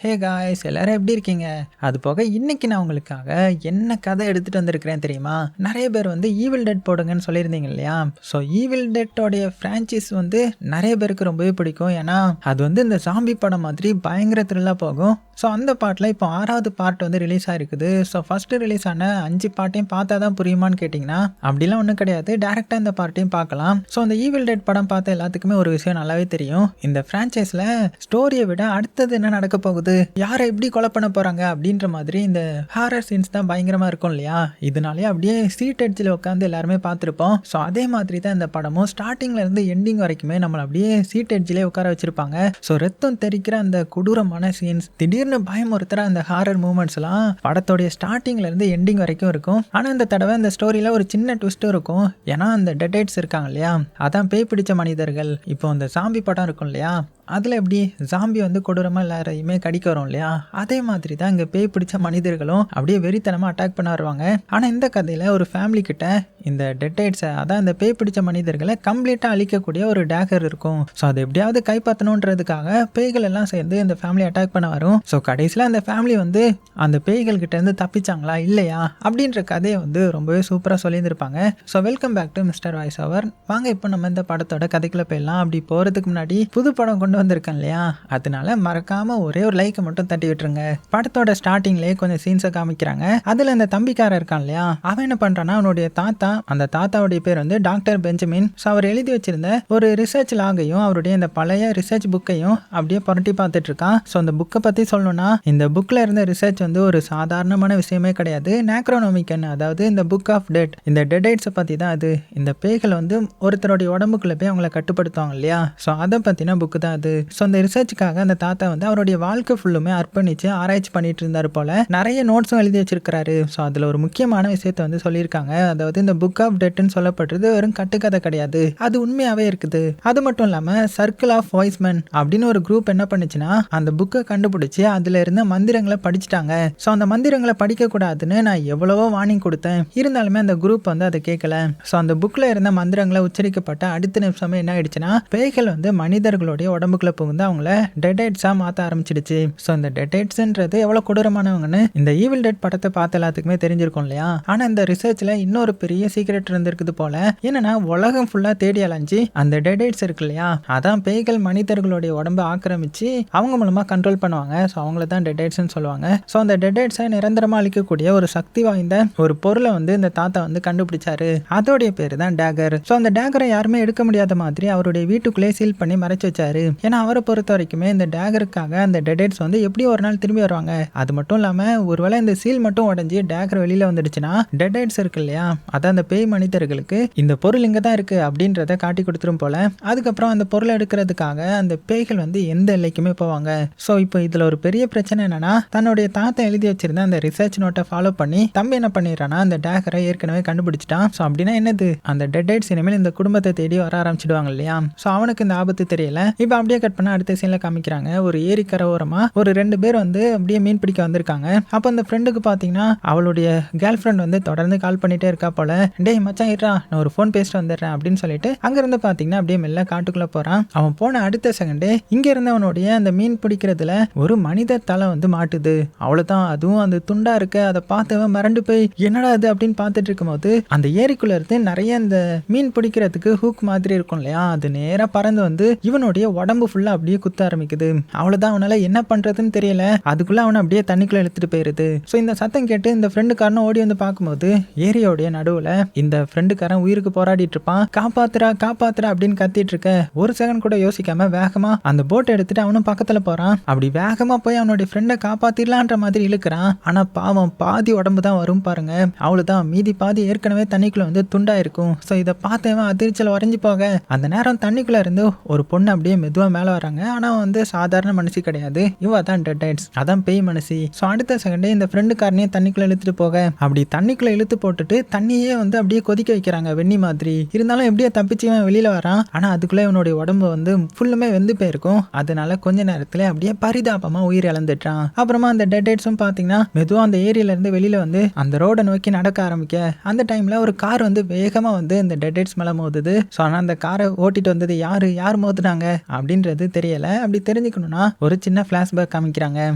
Hey guys, எல்லாரும் எப்படி இருக்கீங்க? அது போக இன்னைக்கு நான் உங்களுக்காக என்ன கதை எடுத்துட்டு வந்திருக்கிறேன் தெரியுமா? நிறைய பேர் வந்து ஈவில் டெட் போடுங்கன்னு சொல்லியிருந்தீங்க இல்லையா? ஸோ ஈவில் டெட்டோடைய ஃப்ரான்ச்சைஸ் வந்து நிறைய பேருக்கு ரொம்பவே பிடிக்கும். ஏன்னா அது வந்து இந்த ஜாம்பி படம் மாதிரி பயங்கர த்ரில்லாக போகும். ஸோ அந்த பாட்டில் இப்போ 6வது பார்ட் வந்து ரிலீஸ் ஆகிருக்குது. ஸோ ஃபஸ்ட்டு ரிலீஸ் ஆன 5 பார்ட்டையும் பார்த்தா தான் புரியுமான்னு கேட்டிங்கன்னா அப்படிலாம் ஒன்றும் கிடையாது. டேரெக்டாக இந்த பார்ட்டையும் பார்க்கலாம். ஸோ அந்த ஈவில் டெட் படம் பார்த்த எல்லாத்துக்குமே ஒரு விஷயம் நல்லாவே தெரியும். இந்த ஃப்ரான்ச்சைஸில் ஸ்டோரியை விட அடுத்தது என்ன நடக்க போகுது, யாரை எப்படி கொலை பண்ண போகிறாங்க அப்படின்ற மாதிரி இந்த ஹாரர் சீன்ஸ் தான் பயங்கரமாக இருக்கும் இல்லையா? இதனாலே அப்படியே சீட் எட்ஜில் உட்காந்து எல்லாருமே பார்த்துருப்போம். ஸோ அதே மாதிரி தான் இந்த படமும் ஸ்டார்டிங்லேருந்து எண்டிங் வரைக்குமே நம்மளை அப்படியே சீட் எட்ஜிலே உட்கார வச்சுருப்பாங்க. ஸோ ரத்தம் தெரிக்கிற அந்த கொடூரமான சீன்ஸ், திடீர்னு பயமுறுத்துற அந்த ஹாரர் மூமெண்ட்ஸ்லாம் படத்தோடைய ஸ்டார்டிங்லேருந்து எண்டிங் வரைக்கும் இருக்கும். ஆனால் இந்த தடவை இந்த ஸ்டோரியில் ஒரு சின்ன ட்விஸ்ட்டும் இருக்கும். ஏன்னா அந்த டெட்ஸ் இருக்காங்க இல்லையா, அதான் பேய் பிடிச்ச மனிதர்கள். இப்போ அந்த சாம்பி படம் இருக்கும் இல்லையா, அதில் எப்படி ஜாம்பி வந்து கொடூரமாக எல்லாரையுமே கடிக்க வரும் இல்லையா, அதே மாதிரி தான் இங்கே பேய் பிடிச்ச மனிதர்களும் அப்படியே வெறித்தனமாக அட்டாக் பண்ண வருவாங்க. ஆனால் இந்த கதையில் ஒரு ஃபேமிலி கிட்ட இந்த டெட்ஸை, அதான் இந்த பேய் பிடிச்ச மனிதர்களை கம்ப்ளீட்டாக அழிக்கக்கூடிய ஒரு டேகர் இருக்கும். ஸோ அதை எப்படியாவது கைப்பற்றணுன்றதுக்காக பேய்கள் எல்லாம் சேர்ந்து இந்த ஃபேமிலி அட்டாக் பண்ண வரும். ஸோ கடைசியில் அந்த ஃபேமிலி வந்து அந்த பேய்கள் கிட்டேருந்து தப்பிச்சாங்களா இல்லையா அப்படின்ற கதையை வந்து ரொம்பவே சூப்பராக சொல்லியிருந்திருப்பாங்க. So welcome back to mister voice over. வாங்க இப்போ நம்ம இந்த படத்தோட கதைக்குள்ளே போயிடலாம். அப்படி போகிறதுக்கு முன்னாடி புது படம் கொண்டு வந்திருக்கேன் இல்லையா, அதனால மறக்காம ஒரே ஒரு லைக்கை மட்டும் தட்டி விட்டுருங்க. படத்தோட ஸ்டார்டிங்லேயே கொஞ்சம் சீன்ஸை காமிக்கிறாங்க. அதில் இந்த தம்பிக்காரன் இருக்கான் இல்லையா, அவன் என்ன பண்ணுறான்னா அவனுடைய தாத்தா, அந்த தாத்தாவுடைய பேர் வந்து டாக்டர் பெஞ்சமின். ஸோ அவர் எழுதி வச்சிருந்த ஒரு ரிசர்ச் லாகையும் அவருடைய இந்த பழைய ரிசர்ச் புக்கையும் அப்படியே புரட்டி பார்த்துட்டு இருக்கான். ஸோ அந்த புக்கை பற்றி சொல்லணும்னா இந்த புக்கில் இருந்த ரிசர்ச் வந்து ஒரு சாதாரணமான விஷயமே கிடையாது. நேக்ரோனோமிக்கன், அதாவது இந்த புக் ஆஃப் டெட், இந்த டெட்ஸை பற்றி தான் அது. இந்த பேய்கள் வந்து ஒருத்தருடைய உடம்புக்குள்ளே போய் அவங்கள கட்டுப்படுத்துவாங்க இல்லையா, ஸோ அதை பற்றின புக்கு தான் அது. ஸோ அந்த ரிசர்ச்சுக்காக அந்த தாத்தா வந்து அவருடைய வாழ்க்கை ஃபுல்லுமே அர்ப்பணிச்சு ஆராய்ச்சி பண்ணிட்டு இருந்தார் போல. நிறைய நோட்ஸும் எழுதி வச்சிருக்காரு. ஸோ அதில் ஒரு முக்கியமான விஷயத்தை வந்து சொல்லியிருக்காங்க. அதாவது இந்த புக் ஆஃப் டெட்னு சொல்லப்பட்டது வெறும் கட்டுக்கதை கிடையாது, அது உண்மையாகவே இருக்குது. அது மட்டும் இல்லாமல் சர்க்கிள் ஆஃப் வாய்ஸ்மேன் அப்படின்னு ஒரு குரூப் என்ன பண்ணுச்சுன்னா அந்த புக்கை கண்டுபிடிச்சி அதில் இருந்த மந்திரங்களை படிச்சுட்டாங்க. ஸோ அந்த மந்திரங்களை படிக்கக்கூடாதுன்னு நான் எவ்வளவோ வார்னிங் கொடுத்தேன், இருந்தாலுமே அந்த குரூப் வந்து அதை கேட்கல. ஸோ அந்த புக்கில் இருந்த மந்திரங்களை உச்சரிக்கப்பட்ட அடுத்த நிமிஷமே என்ன ஆயிடுச்சுன்னா பேய்கள் வந்து மனிதர்களுடைய உடம்புக்குள்ள புகுந்து அவங்கள டெட்ஸா மாற்ற ஆரம்பிச்சிடுச்சு. ஸோ இந்த டெட்ஸ்ன்றது எவ்வளோ கொடூரமானவங்கன்னு இந்த ஈவில் டெட் படத்தை பார்த்த எல்லாத்துக்குமே தெரிஞ்சிருக்கும் இல்லையா. ஆனால் இந்த ரிசர்ச்ல இன்னொரு பெரிய சீக்ரெட் இருந்திருக்குது போல. என்னன்னா உலகம் ஃபுல்லா தேடி அலைஞ்சி அந்த டெட்ஸ் இருக்கு இல்லையா, அதான் பேய்கள் மனிதர்களுடைய உடம்பை ஆக்கிரமிச்சு அவங்க மூலமா கண்ட்ரோல் பண்ணுவாங்க. ஸோ அவங்கள தான் டெட்ஸ்ன்னு சொல்லுவாங்க. ஸோ அந்த டெட்ஸை நிரந்தரமா அழிக்கக்கூடிய ஒரு சக்தி வாய்ந்த ஒரு பொருளை வந்து இந்த தாத்தா வந்து கண்டுபிடிச்சாரு. அதோடைய பேரு தான் டேகர். ஸோ அந்த டேகரை யாருமே எடுக்க முடியாத மாதிரி அவருடைய வீட்டுக்குள்ளே சீல் பண்ணி மறைச்சு வச்சாரு. ஏன்னா அவரை பொறுத்த வரைக்குமே இந்த டேகருக்காக அந்த டெட்ஸ் வந்து எப்படியும் ஒரு நாள் திரும்பி வருவாங்க. அது மட்டும் இல்லாமல் ஒருவேளை இந்த சீல் மட்டும் உடஞ்சி டேகர் வெளியில வந்துடுச்சுன்னா டெட்ஸ் இருக்கு இல்லையா, அதான் அந்த பேய் மனிதர்களுக்கு இந்த பொருள் இங்கே தான் இருக்கு அப்படின்றத காட்டி கொடுத்துரும் போல. அதுக்கப்புறம் அந்த பொருளை எடுக்கிறதுக்காக அந்த பேய்கள் வந்து எந்த எல்லைக்குமே போவாங்க. ஸோ இப்போ இதில் ஒரு பெரிய பிரச்சனை என்னன்னா தன்னுடைய தாத்தா எழுதி வச்சிருந்த அந்த ரிசர்ச் நோட்டை ஃபாலோ பண்ணி தம்பி என்ன பண்ணிடுறான்னா அந்த டேகரை ஏற்கனவே கண்டுபிடிச்சிட்டான். ஸோ அப்படின்னா என்னது, அந்த டெட்ஸ் இனிமேல் இந்த குடும்பத்தை தேடி வர ஆரம்பிச்சிடுவாங்க இல்லையா. ஸோ அவனுக்கு இந்த ஆபத்து தெரியல. இப்போ அப்படியே கட் பண்ண அடுத்த சீன்ல காமிக்கிறாங்க ஒரு ஏரிக்கரை ஓரமா ஒரு 2 பேர் வந்து அப்படியே மீன் பிடிக்க வந்திருக்காங்க. அப்போ அந்த ஃப்ரெண்டுக்கு பாத்தீங்கன்னா அவளுடைய கேர்ள் ஃப்ரெண்ட் வந்து தொடர்ந்து கால் பண்ணிட்டே இருக்கா போல. டேய் மச்சான் இருடா, நான் ஒரு ஃபோன் பேசிட்டு வந்துடுறேன் அப்படின்னு சொல்லிட்டு அங்க இருந்து பாத்தீங்கன்னா அப்படியே மெல்ல காட்டுக்குள்ள போறான். அவன் போன அடுத்த செகண்டே இங்க இருந்தவனுடைய அந்த மீன் பிடிக்கிறதுல ஒரு மனித தலை வந்து மாட்டுது. அவ்வளவுதான், அதுவும் அந்த துண்டா இருக்க அதை பார்த்தவன் மறந்து போய் என்னடா அது அப்படின்னு பார்த்துட்டு இருக்கும் போது அந்த ஏரிக்குள்ள இருந்து நிறைய இந்த மீன் பிடிக்கிறதுக்கு ஹூக் மாதிரி இருக்கும் இல்லையா, அது நேரா பறந்து வந்து இவனுடைய உடம்பு ஃபுல்லா அப்படியே குத்த ஆரம்பிக்குது. அவ்வளவுதான், அவனால என்ன பண்றதுன்னு தெரியல. அதுக்குள்ள அவனை அப்படியே தண்ணிக்குள்ள எடுத்துட்டு போயிருது. ஸோ இந்த சத்தம் கேட்டு இந்த ஃப்ரெண்டுக்காரன் ஓடி வந்து பார்க்கும்போது ஏரியோடைய நடுவுல இந்த ஃப்ரெண்டுக்காரன் உயிருக்கு போராடிட்டு இருப்பான். காப்பாத்துறா காப்பாத்துறா அப்படின்னு கத்திட்டு இருக்க ஒரு செகண்ட் கூட யோசிக்காம வேகமா அந்த போட் எடுத்துட்டு அவனும் பக்கத்துல போறான். அப்படி வேகமா போய் அவனுடைய ஃப்ரெண்டை காப்பாத்திடலான்ற மாதிரி இழுக்கிறான். ஆனா பாவம் பாதி உடம்பு தான் வரும் பாருங்க. அவ்வளவுதான், மீதி பாதி ஏற்கனவே தண்ணிக்குள்ள வந்து துண்டா இருக்கும். ஸோ இதை பார்த்தவன் அதிர்ச்சல் வரைஞ்சு போக அந்த நேரம் தண்ணிக்குள்ள இருந்து ஒரு பொண்ணு அப்படியே மெதுவா மேல வராங்க. ஆனா வந்து சாதாரண மனுஷி கிடையாது, இவ தான் டெட்ஸ், அதான் பேய் மனுஷி. ஸோ அடுத்த செகண்டே இந்த ஃப்ரெண்டுக்காரனையே தண்ணிக்குள்ள இழுத்துட்டு போக அப்படி தண்ணிக்குள்ள இழுத்து போட்டுட்டு தண்ணியே வந்து அப்படியே கொதிக்க வைக்கிறாங்க வெண்ணி மாதிரி. இருந்தாலும் எப்படியே தப்பிச்சு வெளியில வரான். ஆனா அதுக்குள்ள இவனுடைய உடம்பு வந்து ஃபுல்லுமே வெந்து போயிருக்கும். அதனால கொஞ்ச நேரத்துல அப்படியே பரிதாபமா உயிர் இழந்துட்டான். அப்புறமா அந்த டெட்ஸும் பாத்தீங்கன்னா மெதுவா அந்த ஏரியில இருந்து வெளியில வந்து அந்த ரோட நோக்கி நடக்க ஆரம்பிக்க அந்த டைம்ல ஒரு கார் வந்து வேகமா வந்து இந்த டெட்ஸ் மேல மோதுது. ஸோ ஆனா அந்த காரை ஓட்டிட்டு வந்தது யார் மோதுனாங்க அப்படின்னு அப்படின்றது தெரியல. அப்படி தெரிஞ்சுக்கணும்னா ஒரு சின்ன ஃபிளாஷ்பேக் காமிக்கிறாங்க.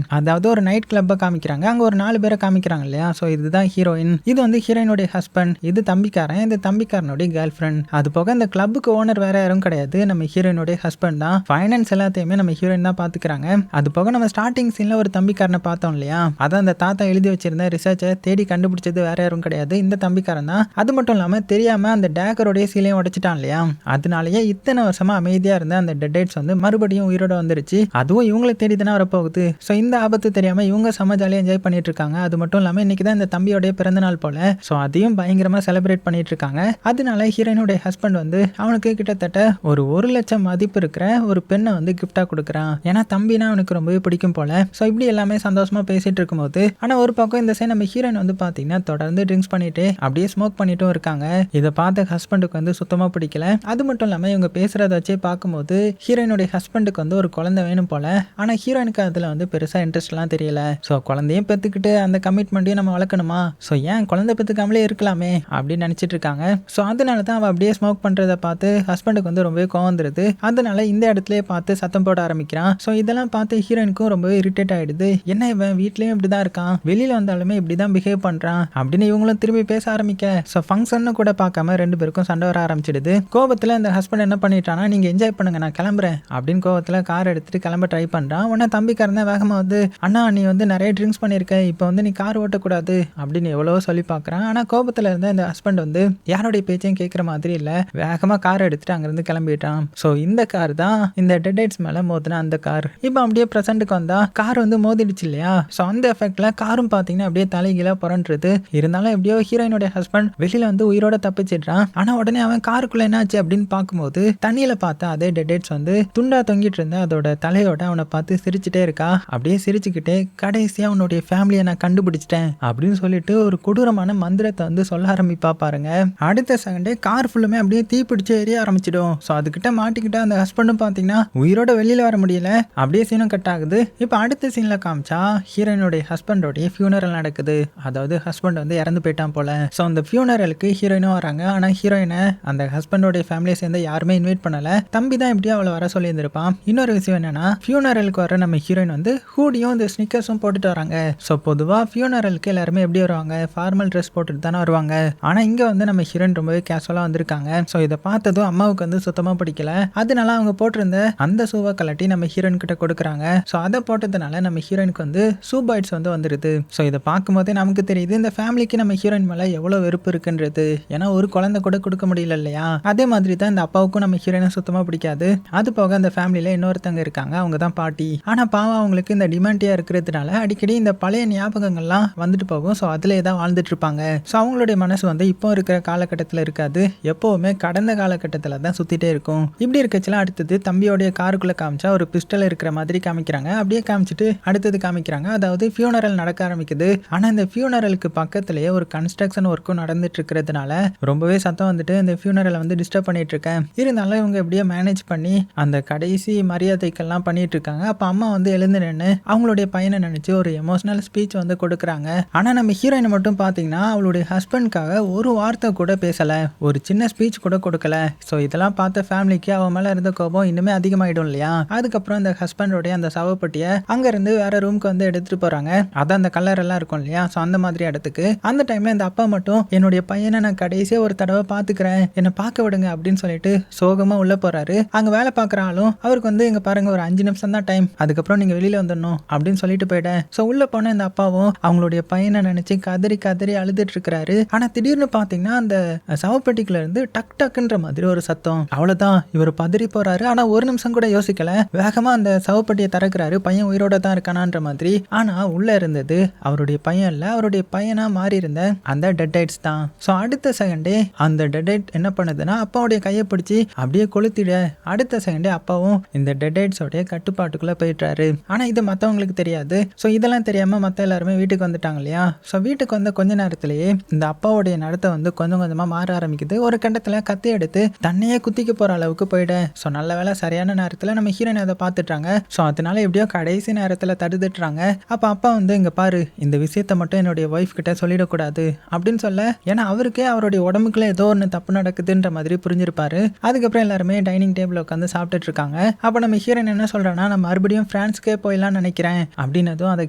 அதாவது ஒரு நைட் கிளப்பை காமிக்கிறாங்க. அங்க ஒரு 4 பேரை காமிக்கிறாங்க இல்லையா. ஸோ இதுதான் ஹீரோயின். இது வந்து ஹீரோயினுடைய ஹஸ்பண்ட், இது தம்பிக்காரன், இது தம்பிக்காரனுடைய கேர்ள் ஃப்ரெண்ட். அது போக இந்த கிளப்புக்கு ஓனர் வேற யாரும் கிடையாது, நம்ம ஹீரோயினுடைய ஹஸ்பண்ட் தான். ஃபைனான்ஸ் எல்லாத்தையுமே நம்ம ஹீரோயின் தான் பாத்துக்கிறாங்க. அது போக நம்ம ஸ்டார்டிங் சீன்ல ஒரு தம்பிக்காரனை பார்த்தோம் இல்லையா, அதான் அந்த தாத்தா எழுதி வச்சிருந்த ரிசர்ச்சை தேடி கண்டுபிடிச்சது வேற யாரும் கிடையாது, இந்த தம்பிக்காரன் தான். அது மட்டும் இல்லாம தெரியாம அந்த டேக்கருடைய சீலையும் உடைச்சிட்டான் இல்லையா, அதனாலேயே இத்தனை வருஷமா அமைதியா இருந்த அந்த டெட்டைட்ஸ் வந்து மறுபடியும் உயிரோட வந்துருச்சு. அதுவும் இவங்களை தேடி தானே வரப்போகுது. ஸோ இந்த ஆபத்து தெரியாம இவங்க செம ஜாலியாக என்ஜாய் பண்ணிட்டு இருக்காங்க. அது மட்டும் இல்லாம இன்னைக்கு தான் இந்த தம்பியோடைய பிறந்த நாள் போல. ஸோ அதையும் பயங்கரமா செலிப்ரேட் பண்ணிட்டு இருக்காங்க. அதனால ஹீரோயினுடைய ஹஸ்பண்ட் வந்து அவனுக்கு கிட்டத்தட்ட ஒரு 1,00,000 மதிப்பு இருக்கிற ஒரு பெண்ணை வந்து கிஃப்டா கொடுக்குறான். ஏன்னா தம்பினா அவனுக்கு ரொம்பவே பிடிக்கும் போல. ஸோ இப்படி எல்லாமே சந்தோஷமா பேசிட்டு இருக்கும்போது, ஆனா ஒரு பக்கம் இந்த சைடு நம்ம ஹீரோயின் வந்து பாத்தீங்கன்னா தொடர்ந்து ட்ரிங்க்ஸ் பண்ணிட்டு அப்படியே ஸ்மோக் பண்ணிட்டும் இருக்காங்க. இதை பார்த்த ஹஸ்பண்டுக்கு வந்து சுத்தமா பிடிக்கல. அது மட்டும் இல்லாம இவங்க பேசுறத வச்சே பார்க்கும்போது ஹீரோயினுடைய ஹஸ்பண்டுக்கு வந்து ஒரு குழந்தை வேணும் போல. ஆனா ஹீரோயினுக்கு அதுல வந்து பெருசா இன்ட்ரெஸ்ட் எல்லாம் தெரியல. ஸோ குழந்தையும் பெத்துக்கிட்டு அந்த கமிட்மெண்ட்டையும் நம்ம வளர்க்கணுமா, ஸோ ஏன் குழந்தை பெத்துக்காமலே இருக்கலாமே அப்படின்னு நினைச்சிட்டு இருக்காங்க. ஸோ அதனால தான் அவ அப்படியே ஸ்மோக் பண்றதை பார்த்து ஹஸ்பண்டுக்கு வந்து ரொம்பவே கோவம் வந்துருது. அதனால இந்த இடத்துலயே பார்த்து சத்தம் போட ஆரம்பிக்கிறான். ஸோ இதெல்லாம் பார்த்து ஹீரோயினுக்கும் ரொம்பவே இரிட்டேட் ஆயிடுது. என்ன இவன் வீட்லயும் இப்படிதான் இருக்கான், வெளியில வந்தாலுமே இப்படிதான் பிஹேவ் பண்றான் அப்படின்னு இவங்களும் திரும்பி பேச ஆரம்பிக்க, ஸோ ஃபங்க்ஷன் கூட பார்க்காம 2 பேருக்கும் சண்டை வர ஆரம்பிச்சிடுது. கோபத்துல இந்த ஹஸ்பண்ட் என்ன பண்ணிட்டானா, நீங்க என்ஜாய் பண்ணுங்க நான் கிளம்புறேன் அப்படின்னு கோபத்துல கார் எடுத்துட்டு கிளம்ப ட்ரை பண்றான். உடனே தம்பிக்காரன் வேகமா வந்து, அண்ணா நீ வந்து நிறைய ட்ரிங்க்ஸ் பண்ணிருக்க, இப்போ வந்து நீ கார் ஓட்டக்கூடாது அப்படின்னு எவ்வளவோ சொல்லி பார்க்கறான். ஆனா கோபத்துல இருந்த இந்த ஹஸ்பண்ட் வந்து யாருடைய பேச்சையும் கேட்கற மாதிரி இல்ல, வேகமா கார் எடுத்துட்டு அங்கிருந்து கிளம்பிட்டான். ஸோ இந்த கார் தான் இந்த டெட்டைட்ஸ் மேல மோதின அந்த கார். இப்போ அப்படியே பிரசன்ட்டுக்கு வந்தா கார் வந்து மோதிடுச்சு இல்லையா. ஸோ அந்த எஃபெக்ட்ல காரும் பாத்தீங்கன்னா அப்படியே தலைகீழா புரண்டுருது. இருந்தாலும் எப்படியோ ஹீரோயினுடைய ஹஸ்பண்ட் வெளியில வந்து உயிரோட தப்பிச்சிடுறான். ஆனா உடனே அவன் காருக்குள்ள என்னாச்சு அப்படின்னு பார்க்கும்போது தண்ணியில பார்த்தா அதே டெட்டைட்ஸ் வந்து துண்டா தொங்கிட்டு இருந்த அதோட தலையோட அவனை பார்த்து சிரிச்சுட்டே இருக்கா. அப்படியே சிரிச்சுக்கிட்டே கடைசியா அவனுடைய ஃபேமிலியை நான் கண்டுபிடிச்சிட்டேன் அப்படின்னு சொல்லிட்டு ஒரு கொடூரமான மந்திரத்தை வந்து சொல்ல ஆரம்பிப்பா பாருங்க. அடுத்த செகண்டே கார் ஃபுல்லுமே அப்படியே தீ பிடிச்சு எரிய ஆரம்பிச்சிடும். ஸோ அதுக்கிட்ட மாட்டிக்கிட்ட அந்த ஹஸ்பண்டும் பார்த்தீங்கன்னா உயிரோட வெளியில வர முடியல. அப்படியே சீனும் கட் ஆகுது. இப்போ அடுத்த சீன்ல காமிச்சா ஹீரோயினுடைய ஹஸ்பண்டோடைய ஃபியூனரல் நடக்குது. அதாவது ஹஸ்பண்ட் வந்து இறந்து போயிட்டான் போல. ஸோ அந்த ஃபியூனரலுக்கு ஹீரோயினும் வராங்க. ஆனா ஹீரோயினை அந்த ஹஸ்பண்டோடைய ஃபேமிலியை சேர்ந்து யாருமே இன்வைட் பண்ணல. தம்பி தான் எப்படியோ அவளை வர சொல்லி இருந்திருப்பான். இன்னொரு விஷயம் என்னன்னா, ஃபியூனரலுக்கு வர நம்ம ஹீரோயின் வந்து ஹூடியும் இந்த ஸ்னிக்கர்ஸும் போட்டுட்டு வராங்க. ஸோ பொதுவா ஃபியூனரலுக்கு எல்லாருமே எப்படி வருவாங்க, ஃபார்மல் ட்ரெஸ் போட்டுட்டு தானே வருவாங்க. ஆனா இங்க வந்து நம்ம ஹீரோயின் ரொம்பவே கேஷுவலா வந்திருக்காங்க. ஸோ இதை பார்த்ததும் அம்மாவுக்கு வந்து சுத்தமா பிடிக்கல. அதனால அவங்க போட்டிருந்த அந்த ஷூவை கலட்டி நம்ம ஹீரோயின் கிட்ட கொடுக்குறாங்க. ஸோ அதை போட்டதுனால நம்ம ஹீரோயினுக்கு வந்து ஷூ பாய்ட்ஸ் வந்து வந்துருது. ஸோ இதை பார்க்கும்போதே நமக்கு தெரியுது இந்த ஃபேமிலிக்கு நம்ம ஹீரோயின் மேல எவ்வளவு வெறுப்பு இருக்குன்றது. ஏன்னா ஒரு குழந்தை கூட கொடுக்க முடியல இல்லையா. அதே மாதிரி தான் இந்த அப்பாவுக்கும் நம்ம ஹீரோயினை சுத்தமா பிடிக்காது. அது போக அந்த ஃபேமிலியில இன்னொருத்தங்க இருக்காங்க, அவங்க தான் பாட்டி. ஆனா பாவம் அவங்களுக்கு இந்த டிமாண்டியா இருக்கிறதுனால அடிக்கடி இந்த பழைய ஞாபகங்கள்லாம் வந்துட்டு போகும். ஸோ அதுல தான் வாழ்ந்துட்டு இருப்பாங்க. ஸோ அவங்களுடைய மனசு வந்து இப்போ இருக்கிற காலகட்டத்தில் இருக்காது, எப்பவுமே கடந்த காலகட்டத்தில் தான் சுத்திட்டே இருக்கும். இப்படி இருக்கச்சுல அடுத்தது தம்பியோடைய காருக்குள்ள காமிச்சா ஒரு பிஸ்டல் இருக்கிற மாதிரி காமிக்கிறாங்க. அப்படியே காமிச்சிட்டு அடுத்தது காமிக்கிறாங்க. அதாவது ஃபியூனரல் நடக்க ஆரம்பிக்குது. ஆனா இந்த ஃபியூனரலுக்கு பக்கத்திலேயே ஒரு கன்ஸ்ட்ரக்ஷன் ஒர்க்கும் நடந்துட்டு இருக்கிறதுனால ரொம்பவே சத்தம் வந்துட்டு இந்த ஃபியூனரலை வந்து டிஸ்டர்ப் பண்ணிட்டு இருக்கேன். இருந்தாலும் இவங்க எப்படியோ மேனேஜ் பண்ணி அந்த கடைசி மரியாதைக்கெல்லாம் பண்ணிட்டு இருக்காங்க. அப்ப அம்மா வந்து எழுந்து நின்று அவங்களுடைய பையனை நினைச்சு ஒரு எமோஷனல் ஸ்பீச் வந்து கொடுக்குறாங்க. ஆனா நம்ம ஹீரோயின் மட்டும் பாத்தீங்கன்னா அவளுடைய ஹஸ்பண்ட்காக ஒரு வார்த்தை கூட பேசல, ஒரு சின்ன ஸ்பீச் கூட கொடுக்கல. ஸோ இதெல்லாம் பார்த்த ஃபேமிலிக்கு அவன் மேல இருந்த கோபம் இன்னுமே அதிகமாயிடும் இல்லையா. அதுக்கப்புறம் இந்த ஹஸ்பண்டோடைய அந்த சவப்பட்டியை அங்க இருந்து வேற ரூம்க்கு வந்து எடுத்துட்டு போறாங்க. அதான் அந்த கலர் எல்லாம் இருக்கும் இல்லையா. ஸோ அந்த மாதிரி இடத்துக்கு அந்த டைம்ல இந்த அப்பா மட்டும் என்னுடைய பையனை நான் கடைசியா ஒரு தடவை பாத்துக்கிறேன், என்னை பார்க்க விடுங்க அப்படின்னு சொல்லிட்டு சோகமா உள்ள போறாரு. அங்க வேலை பார்க்குற ஆளும் அவருக்கு வந்து இங்க பாருங்க ஒரு 5 நிமிஷம் தான் டைம், அதுக்கப்புறம் நீங்க வெளியில வந்துடணும் அப்படின்னு சொல்லிட்டு போயிட்டேன். ஸோ உள்ள போன இந்த அப்பாவும் அவங்களுடைய பையனை நினைச்சு கதறி கதறி அழுதுட்டு இருக்கிறாரு. ஆனா திடீர்னு பாத்தீங்கன்னா அந்த சவப்பெட்டிக்குள்ள இருந்து டக் டக்குன்ற மாதிரி ஒரு சத்தம். அவ்வளவுதான், இவர் பதறி போறாரு. ஆனா ஒரு நிமிஷம் கூட யோசிக்கல, வேகமா அந்த சவப்பெட்டியை திறக்கிறாரு. பையன் உயிரோட தான் இருக்கானான்ற மாதிரி. ஆனா உள்ள இருந்தது அவருடைய பையன் இல்ல, அவருடைய பையனா மாறி இருந்த அந்த டெட்டைட்ஸ் தான். ஸோ அடுத்த செகண்டே அந்த டெட்டைட் என்ன பண்ணுதுன்னா அப்பாவுடைய கையை பிடிச்சி அப்படியே கொளுத்திட அடுத்த செகண்டே அப்பாவும் இந்த டெட்டைட்ஸோடைய கட்டுப்பாட்டுக்குள்ள போயிட்டாரு. ஆனா இது மத்தவங்களுக்கு தெரியாது. ஸோ இதெல்லாம் தெரியாம மத்த எல்லாருமே வீட்டுக்கு வந்துட்டாங்க இல்லையா. ஸோ வீட்டுக்கு வந்த கொஞ்ச நேரத்திலேயே இந்த அப்பாவுடைய நடத்தை வந்து கொஞ்சம் கொஞ்சமா மாற ஆரம்பிக்குது. ஒரு கட்டத்துல கத்தி எடுத்து தன்னையே குத்திக்க போற அளவுக்கு போயிட. ஸோ நல்ல வேலை சரியான நேரத்துல நம்ம ஹீரோயின் அதை பார்த்துட்டாங்க. ஸோ அதனால எப்படியோ கடைசி நேரத்துல தடுத்துட்டுறாங்க. அப்ப அப்பா வந்து இங்க பாரு, இந்த விஷயத்த மட்டும் என்னுடைய ஒய்ஃப் கிட்ட சொல்லிடக்கூடாது அப்படின்னு சொல்ல, ஏன்னா அவருக்கே அவருடைய உடம்புக்குள்ள ஏதோ ஒன்று தப்பு நடக்குதுன்ற மாதிரி புரிஞ்சிருப்பாரு. அதுக்கப்புறம் எல்லாருமே டைனிங் டேபிள் உட்காந்து சாப்பிட்டுட்டு இருக்காங்க. அப்போ நம்ம ஹீரோயின் என்ன சொல்றான்னா, நான் மறுபடியும் பிரான்ஸ்க்கே போயிடலாம்னு நினைக்கிறேன் அப்படின்னதும் அதை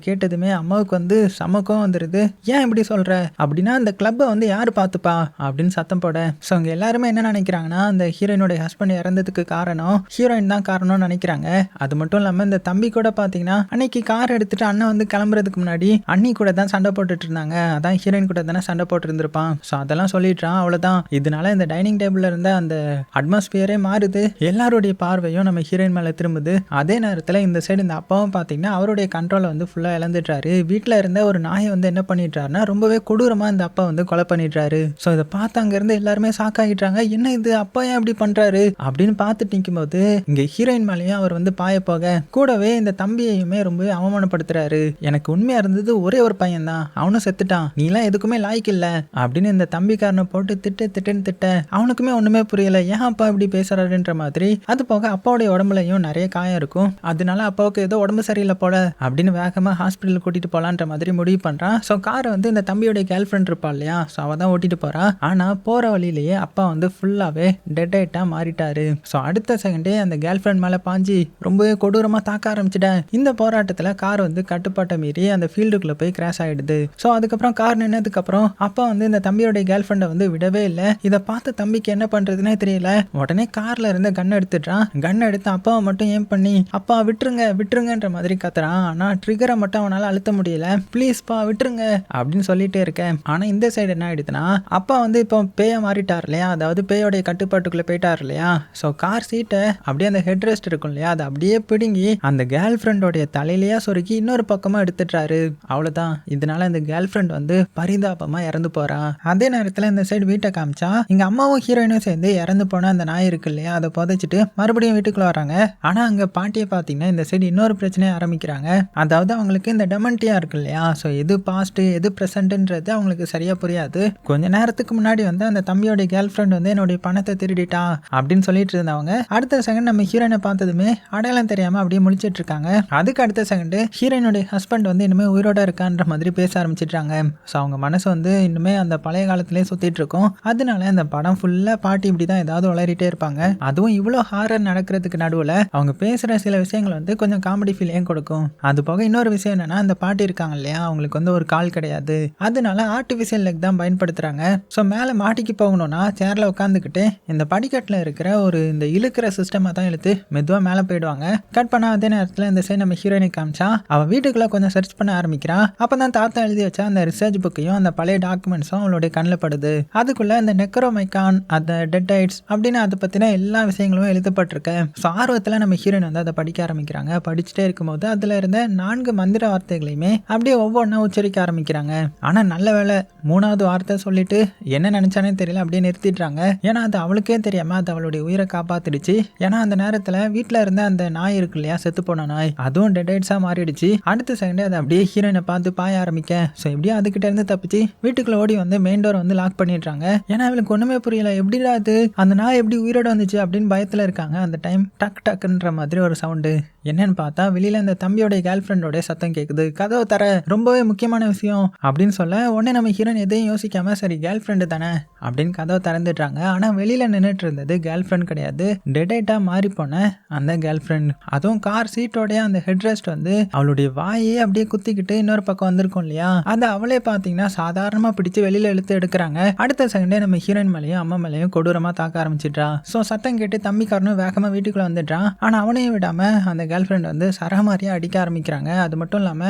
கேட்டதுமே அம்மாவுக்கு வந்து சமக்கம் வந்துடுது. ஏன் இப்படி சொல்ற அப்படின்னா, அந்த கிளப்பை வந்து யாரு பார்த்துப்பா அப்படின்னு சத்தம் போட, ஸோ அவங்க எல்லாருமே என்ன நினைக்கிறாங்கன்னா, அந்த ஹீரோயினோட ஹஸ்பண்ட் இறந்ததுக்கு காரணம் ஹீரோயின் தான் காரணம்னு நினைக்கிறாங்க. அது மட்டும் இல்லாமல் இந்த தம்பி கூட பார்த்தீங்கன்னா, அன்னைக்கு கார் எடுத்துட்டு அண்ணன் வந்து கிளம்புறதுக்கு முன்னாடி அண்ணி கூட தான் சண்டை போட்டுட்டு இருந்தாங்க, அதான் ஹீரோயின் கூட தானே சண்டை போட்டு இருந்திருப்பான். ஸோ அதெல்லாம் சொல்லிடுறான். அவ்வளோதான். இதனால இந்த டைனிங் டேபிள்ல இருந்த அந்த அட்மாஸ்பியரே மாறுது. எல்லாருடைய பார்வையும் நம்ம ஹீரோயின் மேலே திரும்புது. அதே நேரத்தில் இந்த சைடு இந்த அப்பாவும் பார்த்தீங்கன்னா அவருடைய கண்ட்ரோலை வந்து ஃபுல்லாக இழந்துட்டாரு. வீட்டில் இருந்த ஒரு நாயை வந்து என்ன பண்ணிட்டாருன்னா ரொம்பவே கொடூரமாக இந்த அப்பா வந்து கொலை பண்ணிடுறாரு. ஸோ இதை பார்த்து அங்கேருந்து எல்லாருமே ஷாக் ஆகிட்டாங்க. என்ன இது, அப்பா ஏன் இப்படி பண்ணுறாரு அப்படின்னு பார்த்துட்டு நிற்கும்போது இங்கே ஹீரோயின் மேலேயும் அவர் வந்து பாய போக கூடவே இந்த தம்பியையுமே ரொம்பவே அவமானப்படுத்துறாரு. எனக்கு உண்மையா இருந்தது ஒரே ஒரு பையன் தான், அவனும் செத்துட்டான், நீலாம் எதுக்குமே லாய்க்கு இல்லை அப்படின்னு இந்த தம்பிக்காரனை போட்டு திட்ட அவனுக்குமே ஒன்றுமே புரியல, ஏன் அப்பா இப்படி பேசுறாருன்ற மாதிரி. அது போக அப்பாவுடைய உடம்புலையும் நிறைய காயம் இருக்கும். அதனால அப்பாவுக்கு ஏதோ உடம்பு சரியில்லை போல அப்படின்னு வேகமாக ஹாஸ்பிட்டல் கூட்டிட்டு போலான்ற மாதிரி முடிவு பண்றான். ஸோ காரை வந்து இந்த தம்பியோடைய கேர்ள் ஃப்ரெண்ட் இருப்பா இல்லையா, ஸோ அவ தான் ஓட்டிட்டு போறா. ஆனா போற வழியிலேயே அப்பா வந்து ஃபுல்லாவே டெட் ஆயிட்டா மாறிட்டாரு. ஸோ அடுத்த செகண்டே அந்த கேர்ள் ஃப்ரெண்ட் மேல பாஞ்சி ரொம்பவே கொடூரமா தாக்க ஆரம்பிச்சிட்டேன். இந்த போராட்டத்துல கார் வந்து கட்டுப்பாட்டை மீறி அந்த ஃபீல்டுக்குள்ள போய் கிராஷ் ஆயிடுது. ஸோ அதுக்கப்புறம் கார் நின்னதுக்கு அப்புறம் அப்பா வந்து இந்த தம்பியோடைய கேர்ள் ஃப்ரெண்டை வந்து விடவே இல்லை. இதை பார்த்து தம்பிக்கு என்ன பண்றதுன்னே தெரியல. உடனே கார்ல இருந்த கன் எடுத்துட்டான். கன் எடுத்து அப்பாவை மட்டும் ஏம் பண்ணி அப்பா விட்டுருங்கன்ற மாதிரி கத்துறான். ஆனா ட்ரிகரை மட்டும் அவனால அழுத்த முடியல. ப்ளீஸ் பா விட்டுருங்க அப்படின்னு சொல்லிட்டே இருக்கேன். ஆனா இந்த சைடு என்ன ஆயிடுதுன்னா, அப்பா வந்து இப்போ பேய மாறிட்டார் இல்லையா, அதாவது பேயோடைய கட்டுப்பாட்டுக்குள்ள போயிட்டார் இல்லையா. ஸோ கார் சீட்டை அப்படியே அந்த ஹெட் ரெஸ்ட் இருக்கும் இல்லையா, அதை அப்படியே பிடுங்கி அந்த கேர்ள் ஃப்ரெண்டோடைய தலையிலேயே சொருக்கி இன்னொரு பக்கமா எடுத்துட்டாரு. அவ்வளவுதான். இதனால இந்த கேர்ள் ஃப்ரெண்ட் வந்து பரிதாபமா இறந்து போறான். அதே நேரத்துல இந்த சைடு வீட்டை காமிச்சா இங்க அம்மாவும் ஹீரோயினும் சேர்ந்து இறந்து போன அந்த நாய் இருக்கு இல்லையா, அதை புதைச்சிட்டு மறுபடியும் வீட்டுக்குள்ள வராங்க. ஆனா அங்க பாட்டியை பாத்தீங்கன்னா இந்த சைடு இன்னொரு பிரச்சனையை ஆரம்பிக்கிறாங்க. அதாவது அவங்களுக்கு இந்த டெமன்டியா இருக்கு இல்லையா, ஸோ எது பாஸ்ட் எது ப்ரெசென்ட்ன்றது அவங்களுக்கு சரியா புரியாது. கொஞ்ச நேரத்துக்கு முன்னாடி வந்து அந்த தம்பியோட கேர்ள் ஃப்ரெண்ட் வந்து என்னுடைய பணத்தை திருடிட்டா அப்படின்னு சொல்லிட்டு இருந்தவங்க அடுத்த செகண்ட் நம்ம ஹீரோயினை பார்த்ததுமே அடையாளம் தெரியாம அப்படியே முழிச்சிட்டு இருக்காங்க. அதுக்கு அடுத்த செகண்ட் ஹீரோயினுடைய ஹஸ்பண்ட் வந்து இனிமே உயிரோட இருக்கான்ற மாதிரி பேச ஆரம்பிச்சிட்டாங்க. ஸோ அவங்க மனசு வந்து இன்னுமே அந்த பழைய காலத்திலே சுத்திட்டு இருக்கும். அதனால அந்த படம் ஃபுல்லா பாட்டி இப்படிதான் ஏதாவது வளரிட்டே இருப்பாங்க. அதுவும் இவ்வளோ ஹாரர் நடக்கிறதுக்கு நடுவில் அவங்க பேசுற சில விஷயங்கள் வந்து கொஞ்சம் காமெடி ஃபீலையும் கொடுக்கும். அது போக இன்னொரு விஷயம் என்னன்னா, அந்த பாட்டி இருக்காங்க இல்லையா, அவங்களுக்கு வந்து ஒரு கால் கிடையாது. அதனால ஆர்டிஃபிஷியல் லெக் தான் பயன்படுத்துறாங்க. ஸோ மேலே மாட்டிக்கு போகணும்னா சேர்ல உட்காந்துக்கிட்டு இந்த படிக்கட்டில் இருக்கிற ஒரு இந்த இழுக்கிற சிஸ்டமாக தான் இழுத்து மெதுவாக மேலே போயிடுவாங்க. கட் பண்ண அதே நேரத்தில் இந்த சைடு நம்ம ஹீரோயினை காமிச்சா அவள் வீட்டுக்குள்ள கொஞ்சம் சர்ச் பண்ண ஆரம்பிக்கிறா. அப்போ தான் தாத்தா எழுதி வச்சா அந்த ரிசர்ச் புக்கையும் அந்த பழைய டாக்குமெண்ட்ஸும் அவளுடைய கண்ணில் படுது. அதுக்குள்ள இந்த நெக்ரோமைக்கான் அந்த டெட்டைட்ஸ் அப்படின்னு அதை பற்றின எல்லா விஷயங்களும் எழுதப்பட்டிருக்கு. ஸோ ஆர்வத்தில் நம்ம ஹீரோயின் வந்து அதை படிக்க ஆரம்பிக்கிறாங்க. படிச்சுட்டே இருக்கும்போது அதில் இருந்த 4 மந்திர வார்த்தைகளையுமே அப்படியே ஒவ்வொன்றா உச்சரிக்க ஆரம்பிக்கிறாங்க. ஆனால் நல்ல வேலை 3வது வார்த்தை சொல்லிட்டு என்ன நினைச்சானே தெரியல, அப்படியே நிறுத்திடுறாங்க. ஏன்னா அது அவளுக்கே தெரியாம அது அவளுடைய உயிரை காப்பாத்திடுச்சு. ஏன்னா அந்த நேரத்தில் வீட்டில் இருந்த அந்த நாய் இருக்கு இல்லையா, செத்து போன நாய், அதுவும் டெட்டைட்ஸா மாறிடுச்சு. அடுத்த செகண்டே அதை அப்படியே ஹீரோயினை பார்த்து பாய ஆரம்பிக்க ஸோ எப்படியும் அதுக்கிட்ட இருந்து தப்பிச்சு வீட்டுக்குள்ள ஓடி வந்து மெயின் டோர் வந்து லாக் பண்ணிடுறாங்க. ஏன்னா அவளுக்கு ஒண்ணுமே புரியல, எப்படிடா அது அந்த நாய் எப்படி உயிரோட வந்துச்சு அப்படின்னு பயத்துல இருக்காங்க. அந்த டைம் டக்குன்ற மாதிரி ஒரு சவுண்டு. என்னன்னு பார்த்தா வெளியில இந்த தம்பியோட கேர்ள் ஃப்ரெண்டோட சத்தம் கேட்குது. கதவை தர, ரொம்பவே முக்கியமான விஷயம் அப்படின்னு சொல்ல உடனே நம்ம ஹீரோயின் எதையும் யோசிக்காம சரி கேர்ள் ஃப்ரெண்டு தானே அப்படின்னு கதவை திறந்துடுறாங்க. ஆனா வெளியில நின்றுட்டு இருந்தது கேர்ள் ஃப்ரெண்ட் கிடையாது, டெடைட்டா மாறி போன அந்த கேர்ள் ஃப்ரெண்ட். அதுவும் கார் சீட்டோடைய அந்த ஹெட் ரெஸ்ட் வந்து அவளுடைய வாயே அப்படியே குத்திக்கிட்டு இன்னொரு பக்கம் வந்திருக்கும் இல்லையா, அதை அவளே பார்த்தீங்கன்னா சாதாரணமா பிடிச்சு வெளியில இழுத்து எடுக்கிறாங்க. அடுத்த செகண்டே நம்ம ஹீரோயின் மேலேயும் அம்மா மேலேயும் கொடூரமா தாக்க ஆரம்பிச்சிட்டா. ஸோ சத்தம் கேட்டு தம்பிக்காரனும் வேகமா வீட்டுக்குள்ள வந்துட்டான். ஆனா அவனையும் விடாம அந்த கேர்ள் ஃப்ரெண்ட் வந்து சரமாரியா அடிக்க ஆரம்பிக்கிறாங்க. அது மட்டும் இல்லாம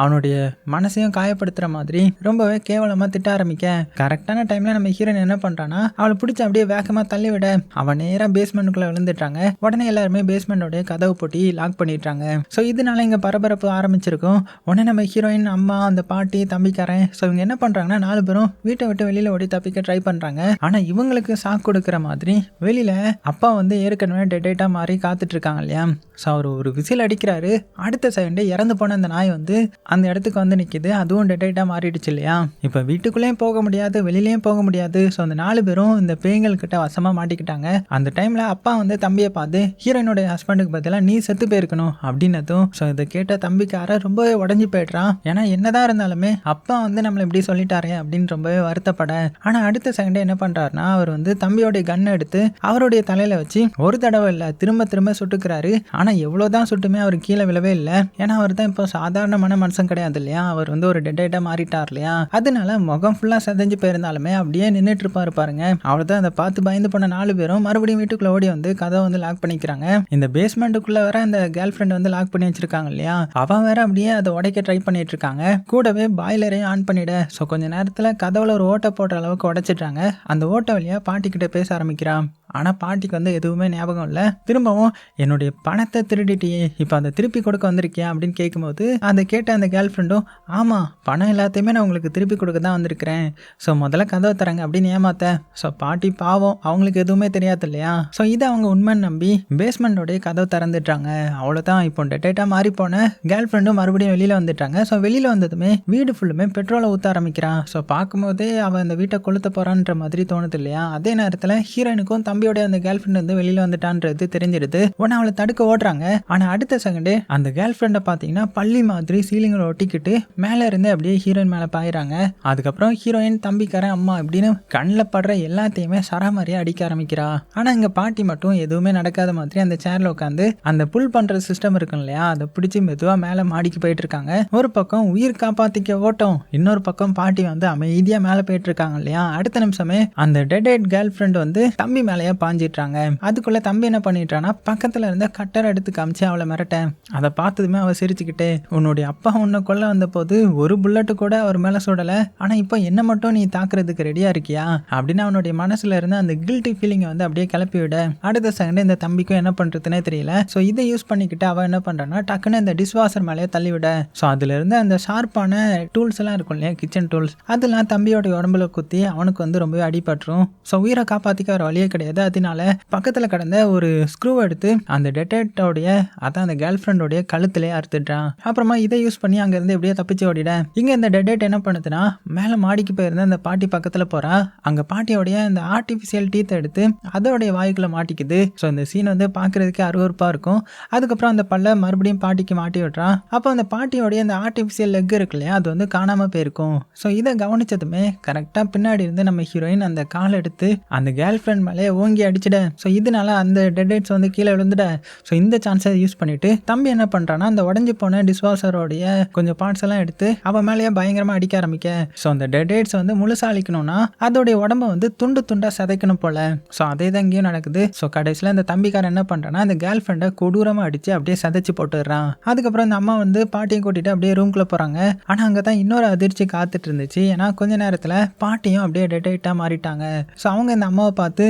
அவனுடைய மனசையும் காயப்படுத்துற மாதிரி ரொம்பவே கேவலமா திட்ட ஆரம்பிக்க கரெக்டான டைம்ல நம்ம ஹீரோயின் என்ன பண்றான்னா அவளை பிடிச்சி அப்படியே வேகமா தள்ளி விட அவன் நேரா பேஸ்மெண்ட்டுக்குள்ள விழுந்துட்டாங்க. உடனே எல்லாருமே பேஸ்மெண்டோடைய கதவு போட்டி லாக் பண்ணிட்டாங்க. ஸோ இதனால இங்க பரபரப்பு ஆரம்பிச்சிருக்கும். உடனே நம்ம ஹீரோயின், அம்மா, அந்த பாட்டி, தம்பிக்காரன், ஸோ இவங்க என்ன பண்றாங்கன்னா 4 பேரும் வீட்டை விட்டு வெளியில ஓடி தப்பிக்க ட்ரை பண்றாங்க. ஆனா இவங்களுக்கு ஷாக் கொடுக்குற மாதிரி வெளியில அப்பா வந்து ஏற்கனவே டெட்டைட்டா மாறி காத்துட்டு இருக்காங்க இல்லையா. ஸோ அவர் ஒரு விசில் அடிக்கிறாரு. அடுத்த செகண்டே இறந்து போன அந்த நாய் வந்து அந்த இடத்துக்கு வந்து நிற்கிது. அதுவும் டெட்டைட்டா மாறிடுச்சு இல்லையா. இப்போ வீட்டுக்குள்ளேயும் போக முடியாது, வெளியிலையும் போக முடியாது. ஸோ அந்த 4 பேரும் இந்த பேய்கள் கிட்ட வசமாக மாட்டிக்கிட்டாங்க. அந்த டைமில் அப்பா வந்து தம்பியை பார்த்து ஹீரோயினுடைய ஹஸ்பண்டுக்கு பதிலாக நீ செத்து போயிருக்கணும் அப்படின்னதும் ஸோ இதை கேட்ட தம்பிக்கார ரொம்பவே உடஞ்சி போய்ட்றான். ஏன்னா என்னதான் இருந்தாலுமே அப்பா வந்து நம்மளை இப்படி சொல்லிட்டாரே அப்படின்னு ரொம்பவே வருத்தப்பட, ஆனால் அடுத்த செகண்டே என்ன பண்ணுறாருனா அவர் வந்து தம்பியோடைய கன்னை எடுத்து அவருடைய தலையில் வச்சு ஒரு தடவை இல்லை திரும்ப திரும்ப சுட்டுக்கிறாரு. ஆனால் எவ்வளோதான் சுட்டுமே அவர் கீழே விழவே இல்லை. ஏன்னா அவர் தான் இப்போ சாதாரணமான மனுஷன் கிடையாது இல்லையா, அவர் வந்து ஒரு டெட்டாக மாறிட்டார் இல்லையா. அதனால முகம் ஃபுல்லாக செதஞ்சு போயிருந்தாலுமே அப்படியே நின்றுட்டு இருப்பாரு பாருங்க. அவ்வளோதான் அதை பார்த்து பயந்து போன 4 பேரும் மறுபடியும் வீட்டுக்குள்ள ஓடி வந்து கதவை வந்து லாக் பண்ணிக்கிறாங்க. இந்த பேஸ்மெண்ட்டுக்குள்ள வேற அந்த கேர்ள் ஃப்ரெண்ட் வந்து லாக் பண்ணி வச்சிருக்காங்க இல்லையா, அவன் வேற அப்படியே அதை உடைக்க ட்ரை பண்ணிட்டு இருக்காங்க. கூடவே பாய்லரையும் ஆன் பண்ணிட. ஸோ கொஞ்ச நேரத்தில் கதவுல ஒரு ஓட்டை போடுற அளவுக்கு உடைச்சிட்டாங்க. அந்த ஓட்டை வழியா பாட்டிக்கிட்ட பேச ஆரம்பிக்கிறான். ஆனால் பாட்டிக்கு வந்து எதுவுமே ஞாபகம் இல்லை. திரும்பவும் என்னுடைய பணத்தை திருடிட்டியே, இப்போ அதை திருப்பி கொடுக்க வந்திருக்கியா அப்படின்னு கேட்கும்போது அதை கேட்ட அந்த கேர்ள் ஃப்ரெண்டும் ஆமாம் பணம் எல்லாத்தையுமே நான் உங்களுக்கு திருப்பி கொடுக்க தான் வந்திருக்கிறேன், ஸோ முதல்ல கதவை தரங்க அப்படின்னு ஏமாத்த. ஸோ பாட்டி பாவம் அவங்களுக்கு எதுவுமே தெரியாது இல்லையா. ஸோ இதை அவங்க உண்மைன்னு நம்பி பேஸ்மெண்டோடைய கதவை திறந்துட்டாங்க. அவ்வளோதான் இப்போ டெட்டாக மாறி போன கேர்ள் ஃப்ரெண்டும் மறுபடியும் வெளியில் வந்துட்டாங்க. ஸோ வெளியில் வந்ததுமே வீடு ஃபுல்லுமே பெட்ரோலை ஊற்ற ஆரம்பிக்கிறான். ஸோ பார்க்கும்போதே அவன் அந்த வீட்டை கொளுத்த போகிறான்ற மாதிரி தோணுது இல்லையா. அதே நேரத்தில் ஹீரோயினுக்கும் தம்பியோட அந்த கேர்ள் ஃப்ரெண்ட் வந்து வெளியில வந்துட்டான்றது தெரிஞ்சிருது. உடனே அவளை தடுக்க ஓடுறாங்க. ஆனா அடுத்த செகண்டே அந்த கேர்ள் ஃப்ரெண்டை பார்த்தீங்கன்னா பள்ளி மாதிரி சீலிங்கில் ஒட்டிக்கிட்டு மேலே இருந்து அப்படியே ஹீரோயின் மேலே பாயிறாங்க. அதுக்கப்புறம் ஹீரோயின் தம்பிக்காரன் அம்மா இப்படின்னு கண்ணில் படுற எல்லாத்தையுமே சராமரியா அடிக்க ஆரம்பிக்கிறா. ஆனா இங்க பாட்டி மட்டும் எதுவுமே நடக்காத மாதிரி அந்த சேர்ல உட்காந்து அந்த புல் பண்ற சிஸ்டம் இருக்கும் இல்லையா, அதை பிடிச்சி மெதுவா மேலே மாடிக்கு போயிட்டு இருக்காங்க. ஒரு பக்கம் உயிர் காப்பாத்திக்க ஓட்டம், இன்னொரு பக்கம் பாட்டி வந்து அமைதியா மேலே போயிட்டு இருக்காங்க இல்லையா. அடுத்த நிமிஷமே அந்த டெட் கேர்ள் ஃப்ரெண்ட் வந்து தம்பி மேலேயே பாஞ்சிட்டாங்க. அதுக்குள்ள தம்பி என்ன பண்ணிட்டானா பக்கத்துல இருந்த கட்டரை எடுத்து காமிச்சு அவளை மிரட்ட. அதை பார்த்ததுமே அவ சிரிச்சுக்கிட்டே உன்னுடைய அப்பா உன்னை கொல்ல வந்த போது ஒரு புல்லட்டு கூட அவர் மேல சுடல, ஆனா இப்போ என்ன மட்டும் நீ தாக்குறதுக்கு ரெடியா இருக்கியா அப்படின்னு அவனுடைய மனசுல இருந்து அந்த கில்ட்டி ஃபீலிங்கை வந்து அப்படியே கிளப்பி விட. அடுத்த செகண்ட் இந்த தம்பிக்கும் என்ன பண்றதுன்னே தெரியல. ஸோ இதை யூஸ் பண்ணிக்கிட்டு அவன் என்ன பண்றான்னா டக்குன்னு இந்த டிஷ்வாஷர் மேலேயே தள்ளி விட. ஸோ அதுல இருந்து அந்த ஷார்ப்பான டூல்ஸ் எல்லாம் இருக்கும் இல்லையா, கிச்சன் டூல்ஸ், அதெல்லாம் தம்பியோட உடம்புல குத்தி அவனுக்கு வந்து ரொம்பவே அடிபட்டுரும். ஸோ உயிரை காப்பாத்திக்க ஒரு வழியே கிடையாது. அதனால பக்கத்துல கடந்த ஒரு ஸ்க்ரூ எடுத்து அந்த டெட்டோடைய அதான் அந்த கேர்ள் ஃப்ரெண்டோடைய கழுத்திலே அறுத்துட்டான். அப்புறமா இதை யூஸ் பண்ணி அங்க இருந்து எப்படியே தப்பிச்சு ஓடிட. இங்க இந்த டெட் என்ன பண்ணுதுன்னா மேல மாடிக்கு போயிருந்த அந்த பாட்டி பக்கத்துல போறா. அங்க பாட்டியோடைய இந்த ஆர்டிபிஷியல் டீத்தை எடுத்து அதோடைய வாய்க்குள்ள மாட்டிக்குது. ஸோ இந்த சீன் வந்து பாக்குறதுக்கே அருவருப்பா இருக்கும். அதுக்கப்புறம் அந்த பல்ல மறுபடியும் பாட்டிக்கு மாட்டி விட்டுறான். அப்போ அந்த பாட்டியோடைய அந்த ஆர்டிபிஷியல் லெக் இருக்கு இல்லையா, அது வந்து காணாம போயிருக்கும். ஸோ இதை கவனிச்சதுமே கரெக்டா பின்னாடி இருந்து நம்ம ஹீரோயின் அந்த கால் எடுத்து அந்த கேர்ள் ஃப்ரெண்ட் மேலே ஓங்கி அடிச்சிட. ஸோ இதனால அந்த டெட்ஸ் வந்து கீழே விழுந்துட. ஸோ இந்த சான்ஸை யூஸ் பண்ணிட்டு தம்பி என்ன பண்றான்னா அந்த உடஞ்சி போன டிஷ்வாஷரோடைய கொஞ்சம் பார்ட்ஸ் எல்லாம் எடுத்து அவன் மேலேயே பயங்கரமா அடிக்க ஆரம்பிக்க. ஸோ அந்த டெட்ஸ் வந்து முழுசா அழிக்கணும்னா அதோடைய உடம்ப வந்து துண்டு துண்டா சதைக்கணும் போல. ஸோ அதே தான் இங்கேயும் நடக்குது. ஸோ கடைசியில் இந்த தம்பிக்காரன் என்ன பண்றான்னா அந்த கேர்ள் ஃப்ரெண்டை கொடூரமா அடிச்சு அப்படியே சதைச்சு போட்டுடுறான். அதுக்கப்புறம் இந்த அம்மா வந்து பாட்டியும் கூட்டிட்டு அப்படியே ரூம்குள்ள போறாங்க. ஆனா அங்கதான் இன்னொரு அதிர்ச்சி காத்துட்டு இருந்துச்சு. ஏன்னா கொஞ்ச நேரத்துல பாட்டியும் அப்படியே டெட்டா மாறிட்டாங்க. ஸோ அவங்க இந்த அம்மாவை பார்த்து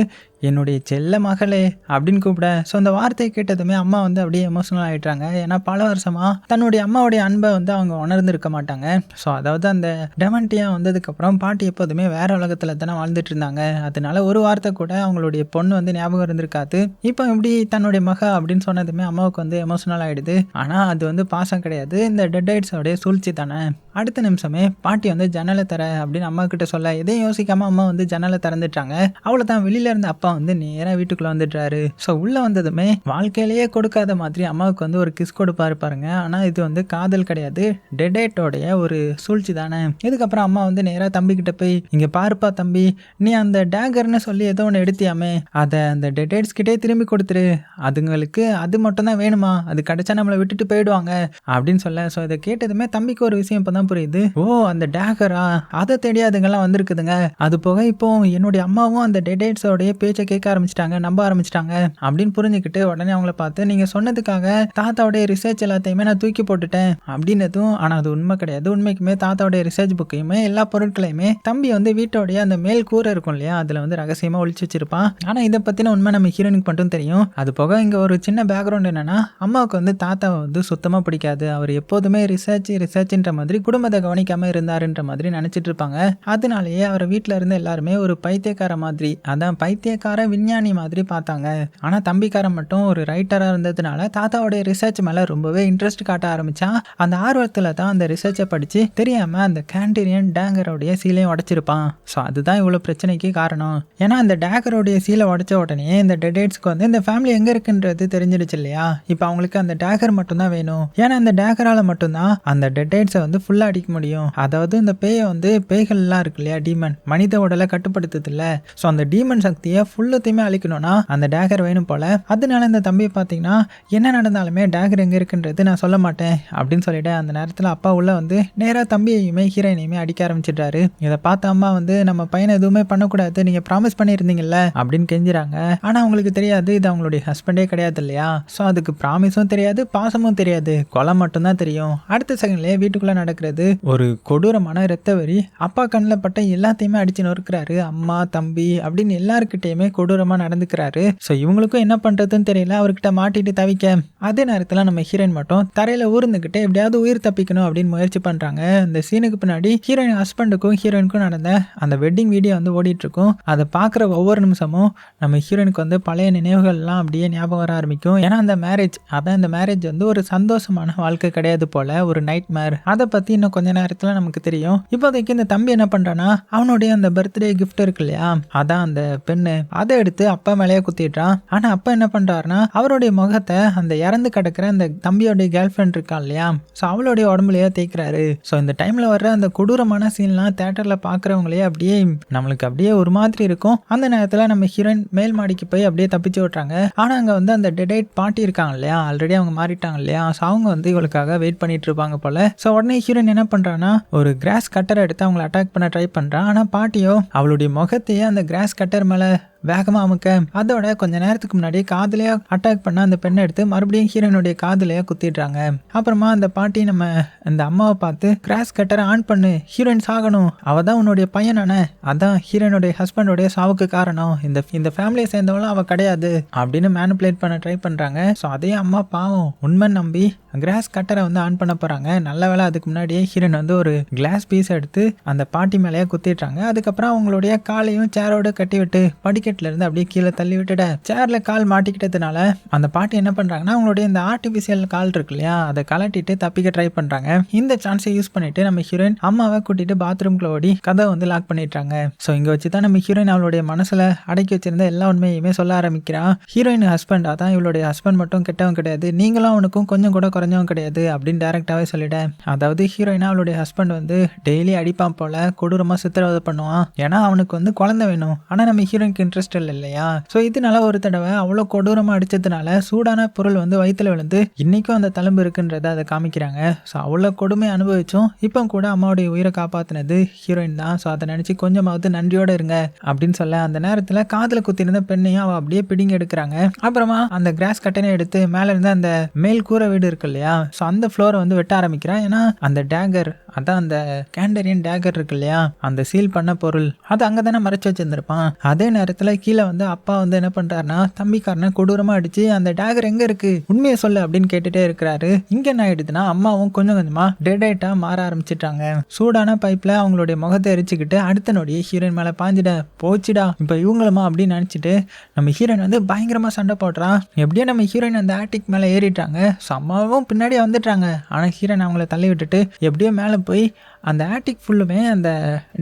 என்னுடைய செல்ல மகளே அப்படின்னு கூப்பிட. ஸோ அந்த வார்த்தையை கேட்டதுமே அம்மா வந்து அப்படியே எமோஷனல் ஆகிட்டாங்க. ஏன்னா பல வருஷமா தன்னுடைய அம்மாவுடைய அன்பை வந்து அவங்க உணர்ந்துருக்க மாட்டாங்க. ஸோ அதாவது அந்த டெமன்டியா வந்ததுக்கப்புறம் பாட்டி எப்போதுமே வேற உலகத்தில் தானே வாழ்ந்துட்டு இருந்தாங்க. அதனால ஒரு வார்த்தை கூட அவங்களுடைய பொண்ணு வந்து ஞாபகம் இருந்திருக்காது. இப்போ இப்படி தன்னுடைய மக அப்படின்னு சொன்னதுமே அம்மாவுக்கு வந்து எமோஷனல் ஆகிடுது. ஆனால் அது வந்து பாசம் கிடையாது, இந்த டெட்ஸோடைய சூழ்ச்சி தானே. அடுத்த நிமிஷமே பாட்டி வந்து ஜன்னலை தர அப்படின்னு அம்மா கிட்ட சொல்ல எதையும் யோசிக்காம அம்மா வந்து ஜன்னலை திறந்துட்டாங்க. அவளை தான் வெளியில இருந்த அப்பா வந்து நேராக வீட்டுக்குள்ள வந்துட்டாரு. ஸோ உள்ள வந்ததுமே வாழ்க்கையிலேயே கொடுக்காத மாதிரி அம்மாவுக்கு வந்து ஒரு கிஸ் கொடுப்பாரு பாருங்க. ஆனால் இது வந்து காதல் கிடையாது, டெட்டோடைய ஒரு சூழ்ச்சி தானே. இதுக்கப்புறம் அம்மா வந்து நேராக தம்பி கிட்ட போய் இங்க பாருப்பா தம்பி, நீ அந்த டேகர்னு சொல்லி ஏதோ ஒன்று எடுத்தியாமே அதை அந்த டெட்ஸ் கிட்டே திரும்பி கொடுத்துரு, அதுங்களுக்கு அது மட்டும் தான் வேணுமா, அது கிடைச்சா நம்மளை விட்டுட்டு போயிடுவாங்க அப்படின்னு சொல்ல. ஸோ இதை கேட்டதுமே தம்பிக்கு ஒரு விஷயம் இப்பதான் புரியுது. ஓ அந்த டேகரா, அதை தெரியாதுங்கெல்லாம் வந்திருக்குதுங்க. அது போக இப்போ என்னுடைய அம்மாவும் அந்த டெட்ஸோடைய பேச்சை கேட்க ஆரம்பிச்சிட்டாங்க, நம்ப ஆரம்பிச்சிட்டாங்க அப்படின்னு புரிஞ்சுக்கிட்டு உடனே அவங்கள பார்த்து நீங்க சொன்னதுக்காக தாத்தாவுடைய ரிசர்ச் எல்லாத்தையுமே நான் தூக்கி போட்டுட்டேன் அப்படின்னதும். ஆனா அது உண்மை கிடையாது. உண்மைக்குமே தாத்தாவுடைய ரிசர்ச் புக்கையுமே எல்லா பொருட்களையுமே தம்பி வந்து வீட்டோடைய அந்த மேல் கூரை இருக்கும் இல்லையா, அதுல வந்து ரகசியமா ஒழிச்சு வச்சிருப்பான். ஆனா இதை பத்தின உண்மை நம்ம ஹீரோனுக்கு மட்டும் தெரியும். அது போக இங்க ஒரு சின்ன பேக்ரவுண்ட் என்னன்னா அம்மாவுக்கு வந்து தாத்தாவை வந்து சுத்தமா பிடிக்காது. அவர் எப்போதுமே ரிசர்ச்ன்ற மாதிரி குடும்பத்தை கவனிக்காம இருந்தாருன்ற மாதிரி நினைச்சிட்டு இருப்பாங்க. அதனாலேயே அவரை வீட்டுல இருந்து எல்லாருமே ஒரு பைத்தியக்கார மாதிரி, அதான் பைத்தியக்கார விஞ்ஞானி மாதிரி பார்த்தாங்க. ஆனா தம்பிக்காரன் மட்டும் ஒரு ரைட்டரா இருந்ததுனால தாத்தாவோட ரிசர்ச் மேல ரொம்பவே இன்ட்ரெஸ்ட் காட்ட ஆரம்பிச்சான். அந்த ஆர்வத்துல தான் அந்த ரிசர்ச்சை படிச்சு தெரியாம அந்த கேண்டரியன் டேங்கரோடைய சீலையும் உடைச்சிருப்பான். ஸோ அதுதான் இவ்வளவு பிரச்சனைக்கு காரணம். ஏன்னா அந்த டேகரோடைய சீலை உடைச்ச உடனே இந்த டெடேட்ஸ்க்கு வந்து இந்த ஃபேமிலி எங்க இருக்குன்றது தெரிஞ்சிடுச்சு இல்லையா. இப்போ அவங்களுக்கு அந்த டேகர் மட்டும்தான் வேணும். ஏன்னா அந்த டேகரால மட்டும்தான் அந்த டெடேட்ஸை வந்து ஃபுல்லா அடிக்க முடியும். அதாவது இந்த பேயை வந்து பேய்கள்லாம் இருக்கு இல்லையா, டீமன், மனித உடலை கட்டுப்படுத்துது இல்ல. ஸோ அந்த டீமன் சக்தியை ஃபுல்லத்தையுமே அழிக்கணும்னா அந்த டேகர் வேணும் போல. அதனால இந்த தம்பியை பார்த்தீங்கன்னா என்ன நடந்தாலுமே டேகர் எங்க இருக்குன்றது நான் சொல்ல மாட்டேன் அப்படின்னு சொல்லிட்டு அந்த நேரத்தில் அப்பா உள்ள வந்து நேராக தம்பியையுமே ஹீரோயினையுமே அடிக்க ஆரம்பிச்சிட்டாரு. இதை பார்த்த அம்மா வந்து நம்ம பையனை எதுவுமே பண்ணக்கூடாது, நீங்க ப்ராமிஸ் பண்ணியிருந்தீங்கல்ல அப்படின்னு கெஞ்சுறாங்க. ஆனா அவங்களுக்கு தெரியாது இது அவங்களுடைய ஹஸ்பண்டே கிடையாது இல்லையா. ஸோ அதுக்கு ப்ராமிஸும் தெரியாது, பாசமும் தெரியாது, கொலை மட்டும்தான் தெரியும். அடுத்த செகண்ட்லேயே வீட்டுக்குள்ள நடக்கிறது ஒரு கொடூரமான இரத்த வரி. அப்பா கண்ணில் பட்ட எல்லாத்தையுமே அடிச்சு நொறுக்கிறாரு. அம்மா தம்பி அப்படின்னு எல்லாருக்கிட்டையுமே கொடூரமா நடந்துக்கிறாரு. ஸோ இவங்களுக்கும் என்ன பண்றதுன்னு தெரியல, அவர்கிட்ட மாட்டிட்டு தவிக்க. அதே நேரத்தில் நம்ம ஹீரோயின் மட்டும் தரையில ஊர்ந்துகிட்டு எப்படியாவது உயிர் தப்பிக்கணும் அப்படின்னு முயற்சி பண்றாங்க. இந்த சீனுக்கு பின்னாடி ஹீரோயின் ஹஸ்பண்டுக்கும் ஹீரோயினுக்கும் நடந்த அந்த வெட்டிங் வீடியோ வந்து ஓடிட்டு இருக்கும். அதை பார்க்குற ஒவ்வொரு நிமிஷமும் நம்ம ஹீரோயினுக்கு வந்து பழைய நினைவுகள்லாம் அப்படியே ஞாபகம் வர ஆரம்பிக்கும். ஏன்னா அந்த மேரேஜ், அதான் இந்த மேரேஜ் வந்து ஒரு சந்தோஷமான வாழ்க்கை கிடையாது போல, ஒரு நைட் மேர். அதை பத்தி இன்னும் கொஞ்ச நேரத்தில் நமக்கு தெரியும். இப்போதைக்கு இந்த தம்பி என்ன பண்றானா, அவனுடைய அந்த பர்த்டே கிஃப்ட் இருக்கு இல்லையா, அதான் அந்த பெண்ணு, அதை எடுத்து அப்பா மேலேயே குத்திடுறான். ஆனா அப்பா என்ன பண்றாருன்னா அவருடைய முகத்தை அந்த இறந்து கிடக்கிற அந்த தம்பியோடைய கேர்ள் ஃப்ரெண்ட் இருக்கா இல்லையா, ஸோ அவளுடைய உடம்புலயே தேய்க்கிறாரு. ஸோ இந்த டைம்ல வர்ற அந்த கொடூரமான சீன்லாம் தியேட்டர்ல பாக்குறவங்களே அப்படியே நம்மளுக்கு அப்படியே ஒரு மாதிரி இருக்கும். அந்த நேரத்துல நம்ம ஹீரோயின் மேல் மாடிக்கு போய் அப்படியே தப்பிச்சு விட்டுறாங்க. ஆனா அங்க வந்து அந்த டெடேட் பாட்டி இருக்காங்க இல்லையா, ஆல்ரெடி அவங்க மாறிட்டாங்க இல்லையா, ஸோ அவங்க வந்து இவளுக்காக வெயிட் பண்ணிட்டு இருப்பாங்க போல. ஸோ உடனே ஹீரோயின் என்ன பண்றான்னா ஒரு கிராஸ் கட்டரை எடுத்து அவங்களை அட்டாக் பண்ண ட்ரை பண்றான். ஆனா பாட்டியோ அவளுடைய முகத்தையே அந்த கிராஸ் கட்டர் மேல வேகமா அமுக்க, அதோட கொஞ்ச நேரத்துக்கு முன்னாடி காதுலயே அட்டாக் பண்ண அந்த பெண்ணை எடுத்து மறுபடியும் ஹீரோனுடைய காதுலயே குத்திடுறாங்க. அப்புறமா அந்த பாட்டி நம்ம அந்த அம்மாவை பார்த்து கிராஸ் கட்டரை ஆன் பண்ணு, ஹீரோயின் சாகணும், அவ தான் உன்னுடைய பையனானே, அதான் ஹீரோனுடைய ஹஸ்பண்டோடைய சாவுக்கு காரணம், இந்த ஃபேமிலியை சேர்ந்தவளும் அவ கிடையாது அப்படின்னு மேனிபுலேட் பண்ண ட்ரை பண்றாங்க. ஸோ அதே அம்மா பாவம் உண்மை நம்பி கிராஸ் கட்டரை வந்து ஆன் பண்ண போறாங்க. நல்ல வேலை அதுக்கு முன்னாடியே ஹீரோயின் வந்து ஒரு கிளாஸ் பீஸ் எடுத்து அந்த பாட்டி மேலேயே குத்திடுறாங்க. அதுக்கப்புறம் அவங்களுடைய காலையும் சேரோட கட்டி விட்டு படிக்கட்டுல இருந்து அப்படியே கீழே தள்ளி விட்டுட சேர்ல கால் மாட்டிக்கிட்டதுனால அந்த பாட்டி என்ன பண்றாங்கன்னா அவங்களுடைய இந்த ஆர்டிபிஷியல் கால் இருக்கு இல்லையா, அதை கலட்டிட்டு தப்பிக்க ட்ரை பண்றாங்க. இந்த சான்ஸை யூஸ் பண்ணிட்டு நம்ம ஹீரோயின் அம்மாவை கூட்டிட்டு பாத்ரூம்குள்ள ஓடி கதை வந்து லாக் பண்ணிட்டாங்க. ஸோ இங்க வச்சுதான் நம்ம ஹீரோயின் அவளுடைய மனசுல அடக்கி வச்சிருந்த எல்லா உண்மையுமே சொல்ல ஆரம்பிக்கிறான். ஹீரோயின் ஹஸ்பண்ட், அதான் இவளுடைய ஹஸ்பண்ட் மட்டும் கெட்டவன் கிடையாது, நீங்களும் அவனுக்கும் கொஞ்சம் கூட குறைஞ்சவன் கிடையாது அப்படின்னு டைரக்டாவே சொல்லிட்டேன். அதாவது ஹீரோயினா அவளுடைய ஹஸ்பண்ட் வந்து டெய்லி அடிப்பான் போல, கொடூரமா சித்திரவதை பண்ணுவான். ஏன்னா அவனுக்கு வந்து குழந்தை வேணும். ஆனா நம்ம ஹீரோயினுக்கு இன்ட்ரெஸ்ட் இல்லையா. ஸோ இதனால ஒரு தடவை அவ்வளோ கொடூரமா அடிச்சதுனால சூடான பொருள் வந்து வயிற்றுல விழுந்து இன்னைக்கும் அந்த தழும்பு இருக்குன்றத அதை காமிக்கிறாங்க. ஸோ அவ்வளோ கொடுமை அனுபவிச்சோம். இப்போ கூட அம்மாவுடைய உயிரை காப்பாத்தினது ஹீரோயின் தான். ஸோ அதை நினைச்சு கொஞ்சமாவது நன்றியோட இருங்க அப்படின்னு சொல்ல அந்த நேரத்தில் காதில் குத்திருந்த பெண்ணையும் அவள் அப்படியே பிடிங்கி எடுக்கிறாங்க. அப்புறமா அந்த கிராஸ் கட்டனை எடுத்து மேலே இருந்து அந்த மேல் கூரை வீடு இருக்கு இல்லையா, ஸோ அந்த ஃப்ளோரை வந்து வெட்ட ஆரம்பிக்கிறான். ஏன்னா அந்த டேகர், அதான் அந்த கேண்டரியன் டேகர் இருக்கு இல்லையா, அந்த சீல் பண்ண பொருள் அது அங்கே தானே மறைச்சு வச்சிருந்திருப்பான். அதே நேரத்தில் கீழே வந்து அப்பா வந்து என்ன பண்றாருன்னா தம்பிக்காரனை கொடூரமா அடிச்சு அந்த டேகர் எங்க இருக்கு உண்மையை சொல்லு அப்படின்னு கேட்டுட்டே இருக்கிறாரு. இங்க என்ன ஆயிடுதுன்னா அம்மாவும் கொஞ்சம் கொஞ்சமா டெடேட்டா மாற ஆரம்பிச்சிட்டாங்க. சூடான பைப்ல அவங்களுடைய முகத்தை எரிச்சுக்கிட்டு அடுத்த நொடி ஹீரோயின் மேல பாஞ்சிட போச்சுடா இப்ப இவங்களுமா அப்படின்னு நினைச்சிட்டு நம்ம ஹீரோயின் வந்து பயங்கரமா சண்டை போடுறான். எப்படியோ நம்ம ஹீரோயின் அந்த ஆட்டிக் மேல ஏறிட்டாங்க. அம்மாவும் பின்னாடியே வந்துட்டாங்க. ஆனா ஹீரோயின் அவங்கள தள்ளி விட்டுட்டு எப்படியோ மேல போய் அந்த ஆட்டிக் ஃபுல்லுமே அந்த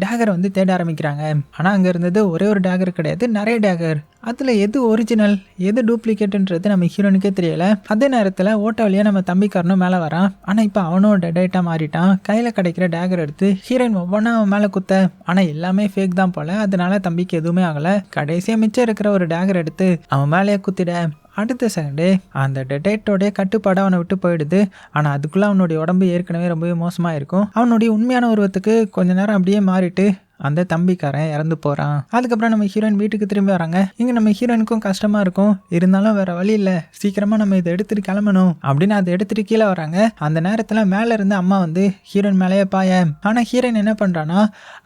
டேகரை வந்து தேட ஆரம்பிக்கிறாங்க. ஆனால் அங்கே இருந்தது ஒரே ஒரு டேகர் கிடையாது, நிறைய டேகர். அதில் எது ஒரிஜினல் எது டூப்ளிகேட்டுன்றது நம்ம ஹீரோனுக்கே தெரியல. அதே நேரத்தில் ஓட்ட வழியாக நம்ம தம்பிக்காரனும் மேலே வரான். ஆனால் இப்போ அவனும் டெடேட்டாக மாறிட்டான். கையில் கிடைக்கிற டேகர் எடுத்து ஹீரோயின் ஒவ்வொன்றா அவன் மேலே குத்த, ஆனால் எல்லாமே ஃபேக் தான் போல. அதனால தம்பிக்கு எதுவுமே ஆகலை. கடைசியாக மிச்சம் இருக்கிற ஒரு டேகர் எடுத்து அவன் மேலேயே குத்திட அடுத்த செகண்டே அந்த டெடேட்டோடைய கட்டுப்பாடு அவனை விட்டு போயிடுது. ஆனால் அதுக்குள்ளே அவனுடைய உடம்பு ஏற்கனவே ரொம்பவே மோசமாக இருக்கும். அவனுடைய உண்மையான உருவத்துக்கு கொஞ்ச நேரம் அப்படியே மாறிட்டு அந்த தம்பிக்காரன் இறந்து போகிறான். அதுக்கப்புறம் நம்ம ஹீரோயின் வீட்டுக்கு திரும்பி வராங்க. இங்கே நம்ம ஹீரோயினுக்கும் கஷ்டமாக இருக்கும், இருந்தாலும் வேற வழி இல்லை, சீக்கிரமாக நம்ம இதை எடுத்துகிட்டு கிளம்பணும் அப்படின்னு அதை எடுத்துகிட்டு கீழே வராங்க. அந்த நேரத்தில் மேலே இருந்து அம்மா வந்து ஹீரோயின் மேலேயே பாய. ஆனால் ஹீரோயின் என்ன பண்ணுறான்னா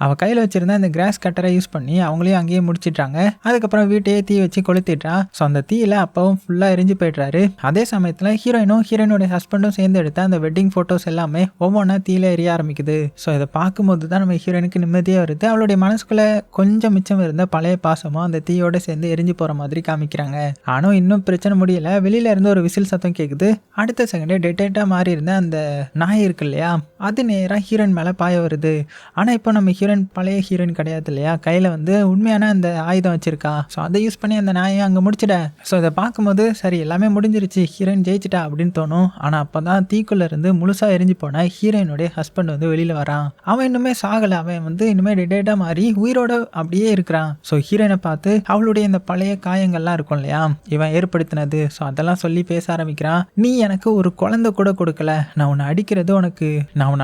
அவள் கையில் வச்சிருந்த அந்த கிராஸ் கட்டரை யூஸ் பண்ணி அவங்களையும் அங்கேயே முடிச்சிட்றாங்க. அதுக்கப்புறம் வீட்டையே தீ வச்சு கொளுத்திட்டா. ஸோ அந்த தீயில அப்பவும் ஃபுல்லாக எரிஞ்சு போய்ட்றாரு. அதே சமயத்தில் ஹீரோயினோட ஹஸ்பண்டும் சேர்ந்து எடுத்த அந்த வெட்டிங் ஃபோட்டோஸ் எல்லாமே ஒவ்வொன்றா தீயில எரிய ஆரம்பிக்குது. ஸோ இதை பார்க்கும்போது தான் நம்ம ஹீரோயினுக்கு நிம்மதியாக வருது. அவளுடைய மனசுக்குள்ள கொஞ்சம் மிச்சம் இருந்த பழைய பாசமும் அந்த தீயோட சேர்ந்து எரிஞ்சு போகிற மாதிரி காமிக்கிறாங்க. ஆனால் இன்னும் பிரச்சனை முடியல. வெளியில இருந்து ஒரு விசில் சத்தம் கேட்குது. அடுத்த செகண்டே டெட்டேட்டாக மாறி இருந்த அந்த நாய் இருக்கு இல்லையா, அது நேராக ஹீரோயின் மேலே பாய வருது. ஆனால் இப்போ நம்ம ஹீரோயின் பழைய ஹீரோயின் கிடையாது இல்லையா, கையில் வந்து உண்மையான அந்த ஆயுதம் வச்சிருக்கா. ஸோ அதை யூஸ் பண்ணி அந்த நாயை அங்கே முடிச்சிட. ஸோ இதை பார்க்கும்போது சரி எல்லாமே முடிஞ்சிருச்சு, ஹீரோயின் ஜெயிச்சிட்டா அப்படின்னு தோணும். ஆனால் அப்போ தான் தீக்குள்ள இருந்து முழுசாக எரிஞ்சு போன ஹீரோயினுடைய ஹஸ்பண்ட் வந்து வெளியில் வரான். அவன் இன்னுமே சாகலை, அவன் வந்து இனிமே டெட்டேட்டாக மாறி உயிரோட அப்படியே இருக்கிறான். ஸோ ஹீரோயினை பார்த்து அவளுடைய இந்த பழைய காயங்கள்லாம் இருக்கும் இல்லையா இவன் ஏற்படுத்தினது, ஸோ அதெல்லாம் சொல்லி பேச ஆரம்பிக்கிறான். நீ எனக்கு ஒரு குழந்தை கூட கொடுக்கல, நான் உன்னை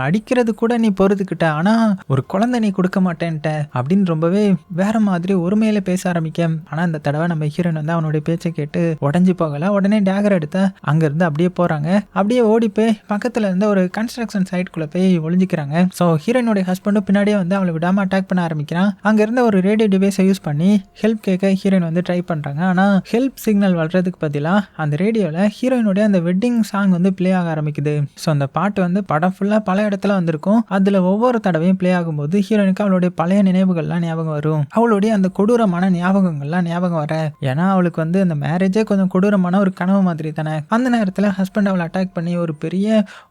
அடிக்கிறது கூட நீ பொறுத்துக்கிட்ட, ஆனால் ஒரு குழந்தை நீ கொடுக்க மாட்டேன்ட்ட அப்படின்னு ரொம்பவே வேற மாதிரி ஒருமையில பேச ஆரம்பிக்க. ஆனால் இந்த தடவை நம்ம ஹீரோயின் வந்து அவனுடைய பேச்சை கேட்டு உடஞ்சி போகல. உடனே டேகர் எடுத்த அங்கேருந்து அப்படியே போகிறாங்க. அப்படியே ஓடி போய் பக்கத்தில் இருந்த ஒரு கன்ஸ்ட்ரக்ஷன் சைட்குள்ளே போய் ஒளிஞ்சிக்கிறாங்க. ஸோ ஹீரோயினுடைய ஹஸ்பண்டும் பின்னாடியே வந்து அவளை விடாமல் அட்டாக் பண்ண ஆரம்பிக்கிறான். அங்கே இருந்த ஒரு ரேடியோ டிவைஸை யூஸ் பண்ணி ஹெல்ப் கேட்க ஹீரோயின் வந்து ட்ரை பண்ணுறாங்க. ஆனால் ஹெல்ப் சிக்னல் வளர்றதுக்கு பதிலாக அந்த ரேடியோவில் ஹீரோயினுடைய அந்த வெட்டிங் சாங் வந்து ப்ளே ஆக ஆரம்பிக்குது. ஸோ அந்த பாட்டு வந்து படம் ஃபுல்லாக பல இடத்துல வந்திருக்கும். அதில் ஒவ்வொரு தடவையும் ப்ளே ஆகும்போது ஹீரோயினுக்கு அவளுடைய பழைய நினைவுகள்லாம் ஞாபகம் வரும். அவளுடைய அந்த கொடூரமான ஞாபகங்கள்லாம் ஞாபகம் வர. ஏன்னா அவளுக்கு வந்து அந்த மேரேஜே கொஞ்சம் கொடூரமான ஒரு கனவு மாதிரி தானே. அந்த நேரத்தில் ஹஸ்பண்ட் அவளை அட்டாக் பண்ணி ஒரு பெரிய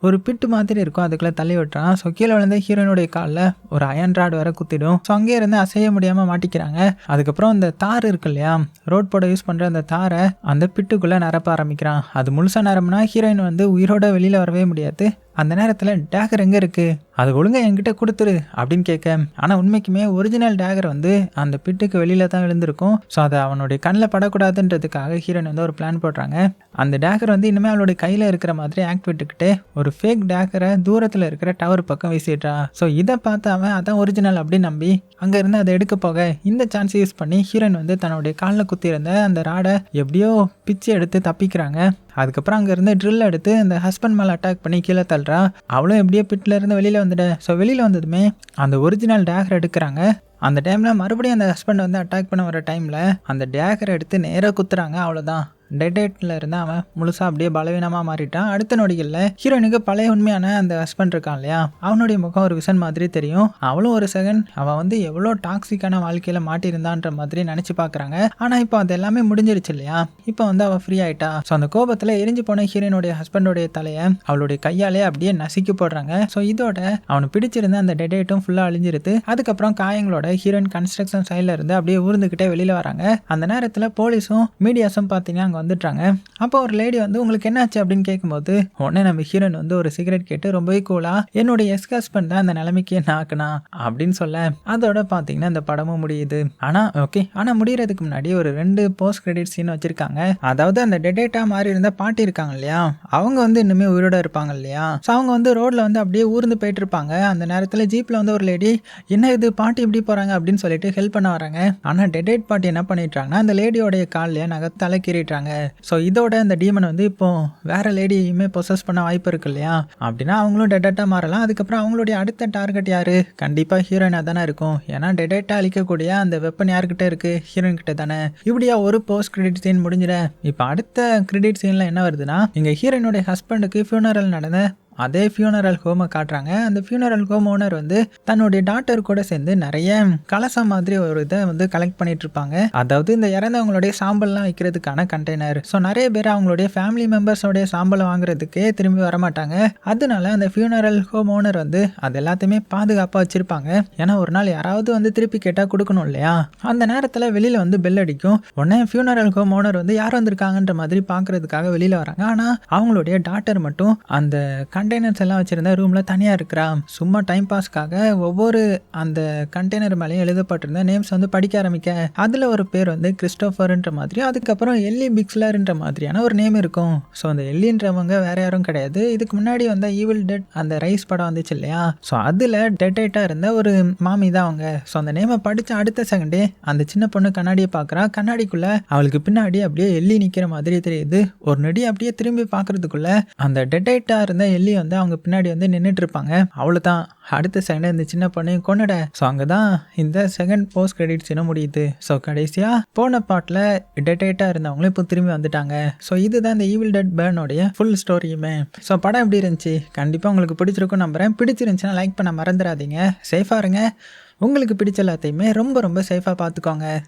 ஒரு பிட்டு மாதிரி இருக்கும், அதுக்குள்ள தள்ளி விட்டுறான். ஸோ கீழே விழுந்த ஹீரோயினுடைய காலில் ஒரு அயன் ராட் வர குத்திடும். ஸோ அங்கேயே இருந்து அசைய முடியாமல் மாட்டிக்கிறாங்க. அதுக்கப்புறம் அந்த தார் இருக்கு இல்லையா, ரோட் போட யூஸ் பண்ணுற அந்த தாரை அந்த பிட்டுக்குள்ளே நிரப்ப ஆரம்பிக்கிறான். அது முழுசாக நிரம்பினா ஹீரோயின் வந்து உயிரோட வெளியில் வரவே முடியாது. அந்த நேரத்தில் டேகர் எங்கே இருக்குது, அது ஒழுங்காக என்கிட்ட கொடுத்துரு அப்படின்னு கேட்க. ஆனால் உண்மைக்குமே ஒரிஜினல் டேகர் வந்து அந்த பிட்டுக்கு வெளியில் தான் விழுந்திருக்கும். ஸோ அதை அவனுடைய கண்ணில் படக்கூடாதுன்றதுக்காக ஹீரோயின் வந்து ஒரு பிளான் போடுறாங்க. அந்த டேகர் வந்து இனிமேல் அவளுடைய கையில் இருக்கிற மாதிரி ஆக்ட் விட்டுக்கிட்டு ஒரு ஃபேக் டேகரை தூரத்தில் இருக்கிற டவர் பக்கம் வீசிடுறா. ஸோ இதை பார்த்து அவன் அதான் ஒரிஜினல் அப்படின்னு நம்பி அங்கேருந்து அதை எடுக்க போக இந்த சான்ஸை யூஸ் பண்ணி ஹீரோயின் வந்து தன்னுடைய காலில் குத்திருந்த அந்த ராடை எப்படியோ பிச்சு எடுத்து தப்பிக்கிறாங்க. அதுக்கப்புறம் அங்கேருந்து ட்ரில் எடுத்து அந்த ஹஸ்பண்ட் மேலே அட்டாக் பண்ணி கீழே தள்ளுறா. அவளும் எப்படியோ பிட்டில் இருந்து வெளியில் வந்துட. ஸோ வெளியில் வந்ததுமே அந்த ஒரிஜினல் டேகர் எடுக்கிறாங்க. அந்த டைமில் மறுபடியும் அந்த ஹஸ்பண்ட் வந்து அட்டாக் பண்ண வர டைமில் அந்த டேகரை எடுத்து நேராக குத்துறாங்க. அவ்வளோதான், டெட்டேட்டில் இருந்து அவன் முழுசாக அப்படியே பலவீனமாக மாறிட்டான். அடுத்த நொடிகளில் ஹீரோயினுக்கு பழைய உண்மையான அந்த ஹஸ்பண்ட் இருக்கான் இல்லையா, அவனுடைய முகம் ஒரு விசன் மாதிரி தெரியும். அவளும் ஒரு செகண்ட் அவன் வந்து எவ்வளோ டாக்ஸிக்கான வாழ்க்கையில் மாட்டியிருந்தான்ற மாதிரி நினச்சி பார்க்குறாங்க. ஆனால் இப்போ அது எல்லாமே முடிஞ்சிருச்சு இல்லையா, இப்போ வந்து அவள் ஃப்ரீ ஆகிட்டா. ஸோ அந்த கோபத்தில் எரிஞ்சு போன ஹீரோயினுடைய ஹஸ்பண்டோடைய தலையை அவளுடைய கையாலே அப்படியே நசுக்கி போடுறாங்க. ஸோ இதோட அவனை பிடிச்சிருந்த அந்த டெட்டேட்டும் ஃபுல்லாக அழிஞ்சிருது. அதுக்கப்புறம் காயங்களோட ஹீரோயின் கன்ஸ்ட்ரக்ஷன் சைடில் இருந்து அப்படியே ஊர்ந்துக்கிட்டே வெளியில் வராங்க. அந்த நேரத்தில் போலீஸும் மீடியாஸும் பார்த்தீங்கன்னா வந்துட்டாங்க. அப்போ ஒரு லேடி வந்து உங்களுக்கு என்னாச்சு அப்படின்னு கேட்கும்போது உடனே நம்ம ஹீரோயின் வந்து ஒரு சிகரெட் கேட்டு ரொம்பவே கூலா என்னுடைய எக்ஸ் ஹஸ்பண்ட் தான் அந்த நிலைமைக்கு என்ன ஆக்குனா அப்படின்னு சொல்ல அதோட பார்த்தீங்கன்னா இந்த படமும் முடியுது. ஆனால் முடியறதுக்கு முன்னாடி ஒரு 2 போஸ்ட் கிரெடிட் சீன் வச்சிருக்காங்க. அதாவது அந்த டெட்டேட்டா மாதிரி இருந்த பாட்டி இருக்காங்க இல்லையா, அவங்க வந்து இன்னுமே உயிரோட இருப்பாங்க இல்லையா. ஸோ அவங்க வந்து ரோட்ல வந்து அப்படியே ஊர்ந்து போயிட்டு இருப்பாங்க. அந்த நேரத்தில் ஜீப்ல வந்து ஒரு லேடி என்ன இது பாட்டி இப்படி போறாங்க அப்படின்னு சொல்லிட்டு ஹெல்ப் பண்ண வராங்க. ஆனால் டெட்டேட் பாட்டி என்ன பண்ணிட்டாங்கன்னா அந்த லேடியோடைய காலில் நகத்தால கீறிட்டாங்க. ஸோ இதோட இந்த டீமன் வந்து இப்போ வேற லேடியுமே பொசஸ் பண்ண வாய்ப்பு இருக்கு இல்லையா, அப்படின்னா அவங்களும் டெட்டா மாறலாம். அதுக்கப்புறம் அவங்களுடைய அடுத்த டார்கெட் யாரு, கண்டிப்பாக ஹீரோயினாக தானே இருக்கும். ஏன்னா டெட்டா அழிக்கக்கூடிய அந்த வெப்பன் யார்கிட்ட இருக்கு, ஹீரோயின் கிட்ட தானே. இப்படியா ஒரு போஸ்ட் கிரெடிட் சீன் முடிஞ்சிட. இப்போ அடுத்த கிரெடிட் சீன்ல என்ன வருதுன்னா, இங்க ஹீரோயினுடைய ஹஸ்பண்டுக்கு ஃபியூனரல் நடந்த அதே ஃபியூனரல் ஹோமை காட்டுறாங்க. அந்த ஃபியூனரல் ஹோம் ஓனர் வந்து தன்னுடைய டாக்டர் கூட சேர்ந்து நிறைய கலசம் மாதிரி ஒரு இதை வந்து கலெக்ட் பண்ணிட்டு இருப்பாங்க. அதாவது இந்த இறந்தவங்களுடைய சாம்பல்லாம் வைக்கிறதுக்கான கண்டெய்னர். ஸோ நிறைய பேர் அவங்களுடைய ஃபேமிலி மெம்பர்ஸோடைய சாம்பலை வாங்குறதுக்கே திரும்பி வரமாட்டாங்க. அதனால அந்த ஃபியூனரல் ஹோம் ஓனர் வந்து அது எல்லாத்தையுமே பாதுகாப்பாக வச்சிருப்பாங்க. ஏன்னா ஒரு நாள் யாராவது வந்து திருப்பி கேட்டால் கொடுக்கணும் இல்லையா. அந்த நேரத்தில் வெளியில் வந்து பெல் அடிக்கும். உடனே ஃபியூனரல் ஹோம் ஓனர் வந்து யார் வந்திருக்காங்கன்ற மாதிரி பார்க்கறதுக்காக வெளியில் வராங்க. ஆனால் அவங்களுடைய டாக்டர் மட்டும் அந்த கண்டெய்னர்ஸ் எல்லாம் வச்சிருந்த ரூம்ல தனியா இருக்கிறா. சும்மா டைம் பாஸ்க்காக ஒவ்வொரு அந்த கண்டெய்னர் மேலேயும் எழுதப்பட்டிருந்த நேம்ஸ் வந்து படிக்க ஆரம்பிக்க, அதுல ஒரு பேர் வந்து கிறிஸ்டோபர்ன்ற மாதிரி, அதுக்கப்புறம் எல்லி பிக்ஸ்லர்ன்ற மாதிரியான ஒரு நேம் இருக்கும். ஸோ அந்த எல்லின்றவங்க வேற யாரும் கிடையாது. இதுக்கு முன்னாடி வந்த ஈவில் டெட் அந்த ரைஸ் படம் வந்துச்சு இல்லையா, ஸோ அதுல டெட்டேட்டா இருந்த ஒரு மாமி தான் அவங்க. ஸோ அந்த நேமை படிச்ச அடுத்த செகண்டே அந்த சின்ன பொண்ணு கண்ணாடியை பார்க்குறா. கண்ணாடிக்குள்ள அவளுக்கு பின்னாடி அப்படியே எல்லி நிக்கிற மாதிரி தெரியுது. ஒரு நொடி அப்படியே திரும்பி பார்க்கறதுக்குள்ள அந்த டெட்டேட்டா இருந்த எல்லி வந்து அவங்க பின்னாடி வந்து நின்றுட்டு இருப்பாங்க. அவ்வளோதான், அடுத்த செகண்ட் இந்த சின்ன பொண்ணையும் கொன்னுட. ஸோ அங்கதான் இந்த செகண்ட் போஸ்ட் கிரெடிட் சீனை முடியுது. ஸோ கடைசியா போன பாட்டில் டெட்டேட்டா இருந்தவங்களும் இப்போ திரும்பி வந்துட்டாங்க. ஸோ இதுதான் இந்த ஈவில் டெட் பர்னோடைய ஃபுல் ஸ்டோரியுமே. ஸோ படம் எப்படி இருந்துச்சு? கண்டிப்பாக உங்களுக்கு பிடிச்சிருக்கும் நம்புறேன். பிடிச்சிருந்துச்சுன்னா லைக் பண்ண மறந்துடாதீங்க. சேஃபாக இருங்க. உங்களுக்கு பிடிச்ச எல்லாத்தையுமே ரொம்ப ரொம்ப சேஃபாக பார்த்துக்கோங்க.